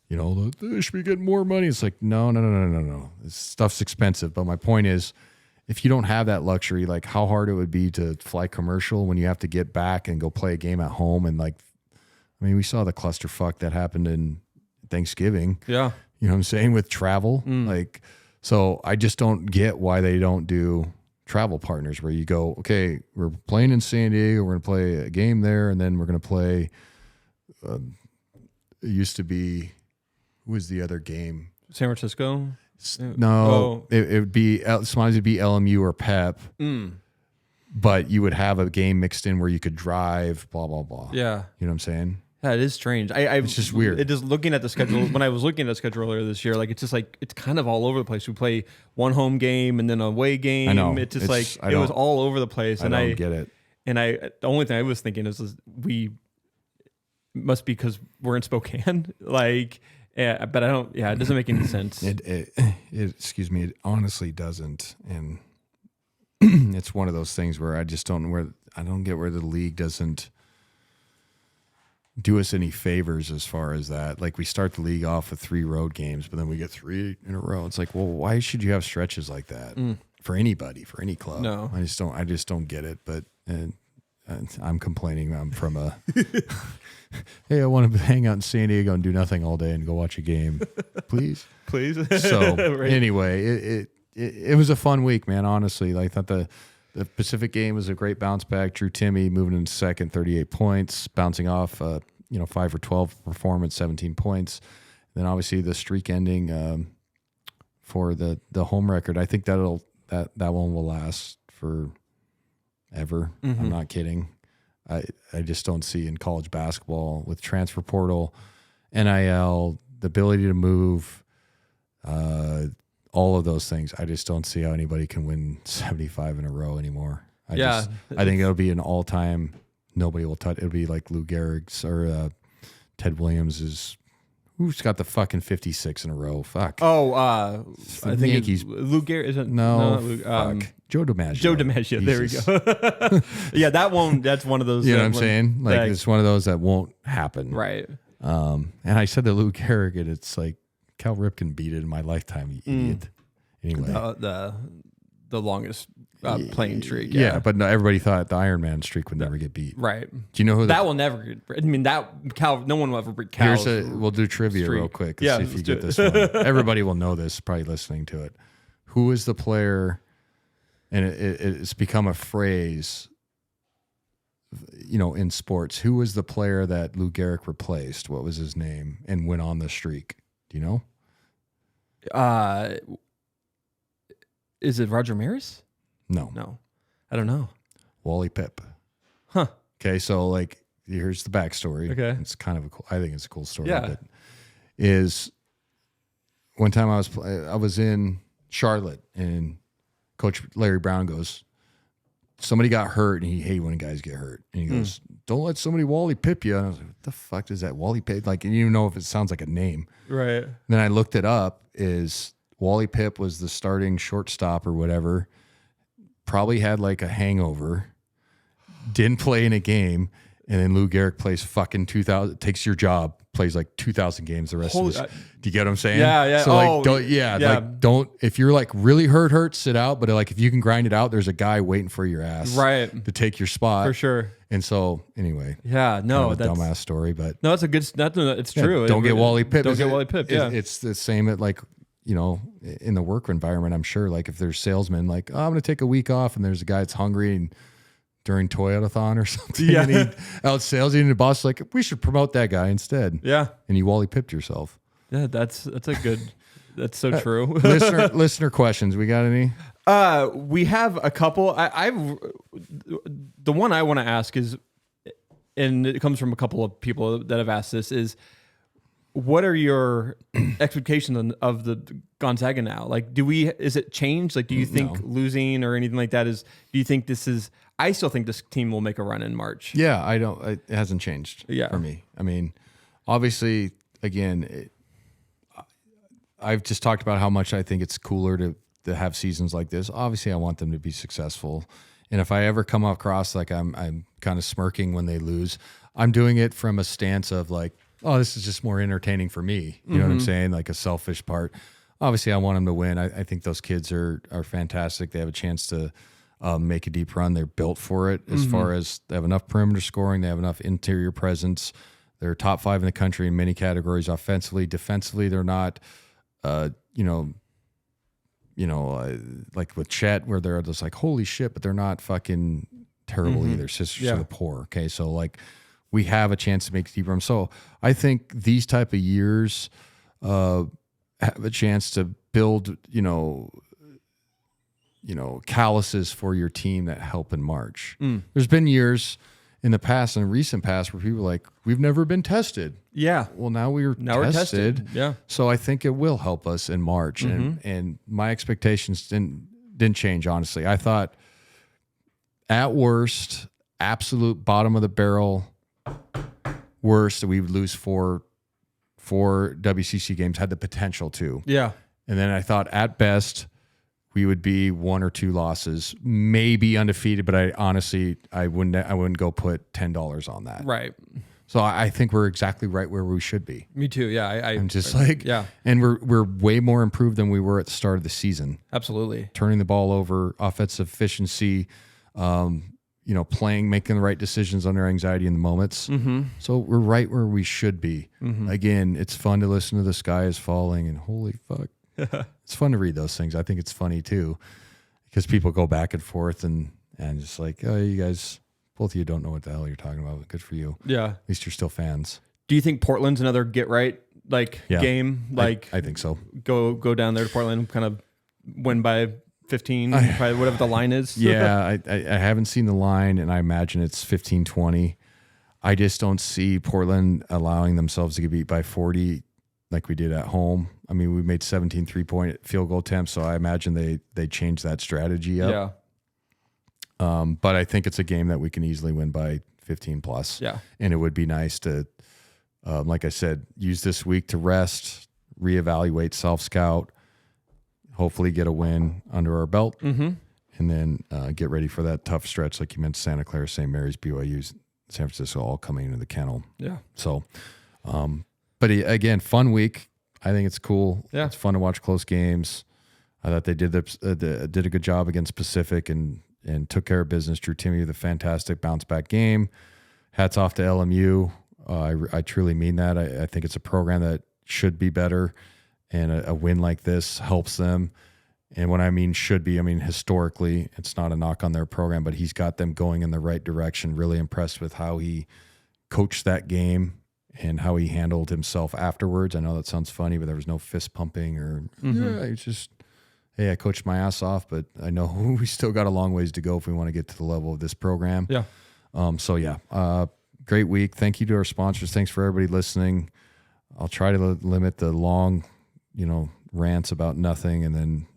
you know, they should be getting more money. It's like, no. This stuff's expensive. But my point is, if you don't have that luxury, like how hard it would be to fly commercial when you have to get back and go play a game at home. And like, I mean, we saw the clusterfuck that happened in Thanksgiving. Yeah. You know what I'm saying? With travel. Like, so I just don't get why they don't do travel partners where you go, okay, we're playing in San Diego, we're going to play a game there, and then we're going to play, it used to be, who was the other game? San Francisco? No, it would be, sometimes it'd be LMU or PEP, but you would have a game mixed in where you could drive, blah, blah, blah. Yeah. You know what I'm saying? Yeah, it is strange. It's just weird. It is looking at the schedule. When I was looking at the schedule earlier this year, like it's just like it's kind of all over the place. We play one home game and then a away game. I know. It's just like it was all over the place. I don't get it. And the only thing I was thinking is we must be because we're in Spokane. Like, yeah, but I don't. Yeah, it doesn't make any sense. It excuse me, it honestly doesn't, and it's one of those things where I just don't get where the league doesn't do us any favors as far as that. Like we start the league off with 3 road games, but then we get 3 in a row. It's like, well, why should you have stretches like that for anybody, for any club? No, I just don't get it. But I'm complaining. I'm from a hey, I want to hang out in San Diego and do nothing all day and go watch a game, please. So Right. anyway, it was a fun week, man. Honestly, like, I thought the Pacific game was a great bounce back. Drew Timme moving into second, 38 points, bouncing off 5 for 12 performance, 17 points. Then obviously the streak ending for the home record. I think that one will last forever. I'm not kidding. I just don't see in college basketball with transfer portal, NIL, the ability to move, all of those things. I just don't see how anybody can win 75 in a row anymore. I think it'll be an all-time. Nobody will touch. It'll be like Lou Gehrig's or Ted Williams. Who's got the fucking 56 in a row? Fuck. Oh, I think Yankees. Lou Gehrig isn't. No, Lou, fuck. Joe DiMaggio. Joe DiMaggio. There we Jesus. go. Yeah, that's one of those. You know what I'm saying? Like, that- it's one of those that won't happen. right. And I said to Lou Gehrig, and it's like, Cal Ripken beat it in my lifetime, you idiot. Anyway. The longest playing streak. Yeah, but no, everybody thought the Iron Man streak would never get beat. Right. Do you know who That will never get. I mean, no one will ever beat Cal. we'll do trivia streak. real quick. Yeah, See if you let's get do this one. Everybody will know this, probably listening to it. Who is the player, and it's become a phrase, in sports. Who was the player that Lou Gehrig replaced? What was his name? And went on the streak. Do you know? Is it Roger Maris? No. I don't know. Wally Pipp. Huh. Okay, so like here's the backstory. Okay. It's kind of I think it's a cool story. Yeah. But is one time I was in Charlotte and Coach Larry Brown goes, somebody got hurt, and he hated when guys get hurt. And he goes, don't let somebody Wally Pipp you. And I was like, what the fuck does that Wally Pipp? Like, and you don't know if it sounds like a name. Right. And then I looked it up. Is Wally Pipp was the starting shortstop or whatever. Probably had like a hangover. Didn't play in a game. And then Lou Gehrig plays fucking 2,000, takes your job, plays like 2,000 games the rest of his. Do you get what I'm saying? Yeah, yeah. So like, don't, if you're like really hurt, sit out. But like, if you can grind it out, there's a guy waiting for your ass, Right. to take your spot. For sure. And so anyway, Yeah, no, kind of a that's dumbass story, but no, it's a good. It's true. don't get Wally Pipp. Don't get Wally Pipp. Yeah. It's the same at like, in the work environment, I'm sure, like if there's salesmen, like, oh, I'm going to take a week off, and there's a guy that's hungry and during Toyotathon or something, Yeah. and he out sales you, and the boss is like, we should promote that guy instead. Yeah. And you Wally Pipped yourself. Yeah, that's a good. That's so true. listener questions. We got any? We have a couple. The one I want to ask is, and it comes from a couple of people that have asked this, is What are your expectations of the Gonzaga now? Like, is it changed? Like, do you think losing or anything like that do you think this is, I still think this team will make a run in March. Yeah, it hasn't changed for me. I mean, obviously, again, I've just talked about how much I think it's cooler to have seasons like this. Obviously, I want them to be successful. And if I ever come across like I'm kind of smirking when they lose, I'm doing it from a stance of like, oh, this is just more entertaining for me. You know what I'm saying? Like a selfish part. Obviously, I want them to win. I think those kids are fantastic. They have a chance to make a deep run. They're built for it as far as they have enough perimeter scoring. They have enough interior presence. They're top 5 in the country in many categories offensively. Defensively, they're not, like with Chet, where they're just like, holy shit, but they're not fucking terrible either. Sisters of the poor. Okay, so like, we have a chance to make a deep run. So I think these type of years have a chance to build, calluses for your team that help in March. There's been years in the past, in the recent past, where people are like, we've never been tested. Yeah. Well, now we're tested. Yeah. So I think it will help us in March. And my expectations didn't change, honestly. I thought at worst, absolute bottom of the barrel, worst, that we would lose four WCC games, had the potential to. Yeah. And then I thought at best we would be 1 or 2 losses, maybe undefeated, but I wouldn't go put $10 on that. Right. So I think we're exactly right where we should be. Me too. Yeah. I'm just like, and we're way more improved than we were at the start of the season. Absolutely. Turning the ball over, offensive efficiency, playing, making the right decisions under anxiety in the moments. So we're right where we should be. Again, it's fun to listen to The Sky is Falling and holy fuck. It's fun to read those things. I think it's funny too, because people go back and forth and just like, oh, you guys, both of you don't know what the hell you're talking about. Good for you. Yeah. At least you're still fans. Do you think Portland's another get right game? Like I think so. Go down there to Portland, kind of win by 15, probably whatever the line is. Yeah, I haven't seen the line, and I imagine it's 15-20. I just don't see Portland allowing themselves to get beat by 40 like we did at home. I mean, we made 17 3-point field goal attempts, so I imagine they changed that strategy up. Yeah. But I think it's a game that we can easily win by 15 plus. Yeah. And it would be nice to, like I said, use this week to rest, reevaluate, self-scout, hopefully get a win under our belt, and then get ready for that tough stretch, like you mentioned, Santa Clara, St. Mary's, BYU, San Francisco, all coming into the kennel. Yeah. So, but again, fun week. I think it's cool. Yeah. It's fun to watch close games. I thought they did did a good job against Pacific and took care of business. Drew Timme with a fantastic bounce back game. Hats off to LMU. I truly mean that. I think it's a program that should be better, and a win like this helps them. And when I mean should be, I mean historically. It's not a knock on their program, but he's got them going in the right direction. Really impressed with how he coached that game and how he handled himself afterwards. I know that sounds funny, but there was no fist pumping or it's just, hey, I coached my ass off, but I know we still got a long ways to go if we want to get to the level of this program. Yeah. Great week. Thank you to our sponsors. Thanks for everybody listening. I'll try to limit the long, rants about nothing, and then.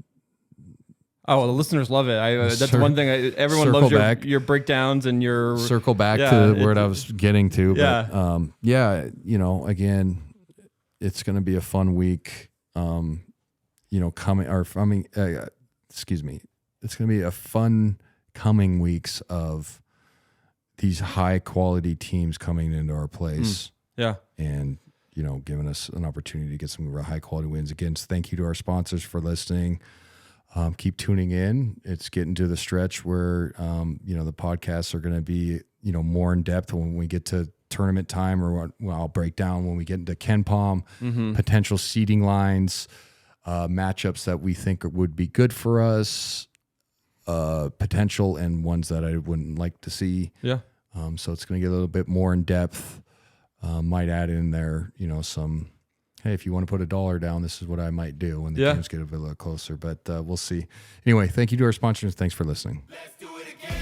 Oh, well, the listeners love it. That's one thing. Everyone loves your breakdowns and your circle back to where I was getting to. Yeah. But again, it's going to be a fun week. It's going to be a fun coming weeks of these high quality teams coming into our place. Yeah. And, giving us an opportunity to get some real high quality wins. Again, thank you to our sponsors for listening. Keep tuning in. It's getting to the stretch where, the podcasts are going to be, more in depth when we get to tournament time, or I'll break down when we get into KenPom, potential seeding lines, matchups that we think would be good for us, potential and ones that I wouldn't like to see. Yeah. So it's going to get a little bit more in depth. Might add in there, some, hey, if you want to put $1 down, this is what I might do when the games get a little closer. But we'll see. Anyway, thank you to our sponsors. Thanks for listening. Let's do it again.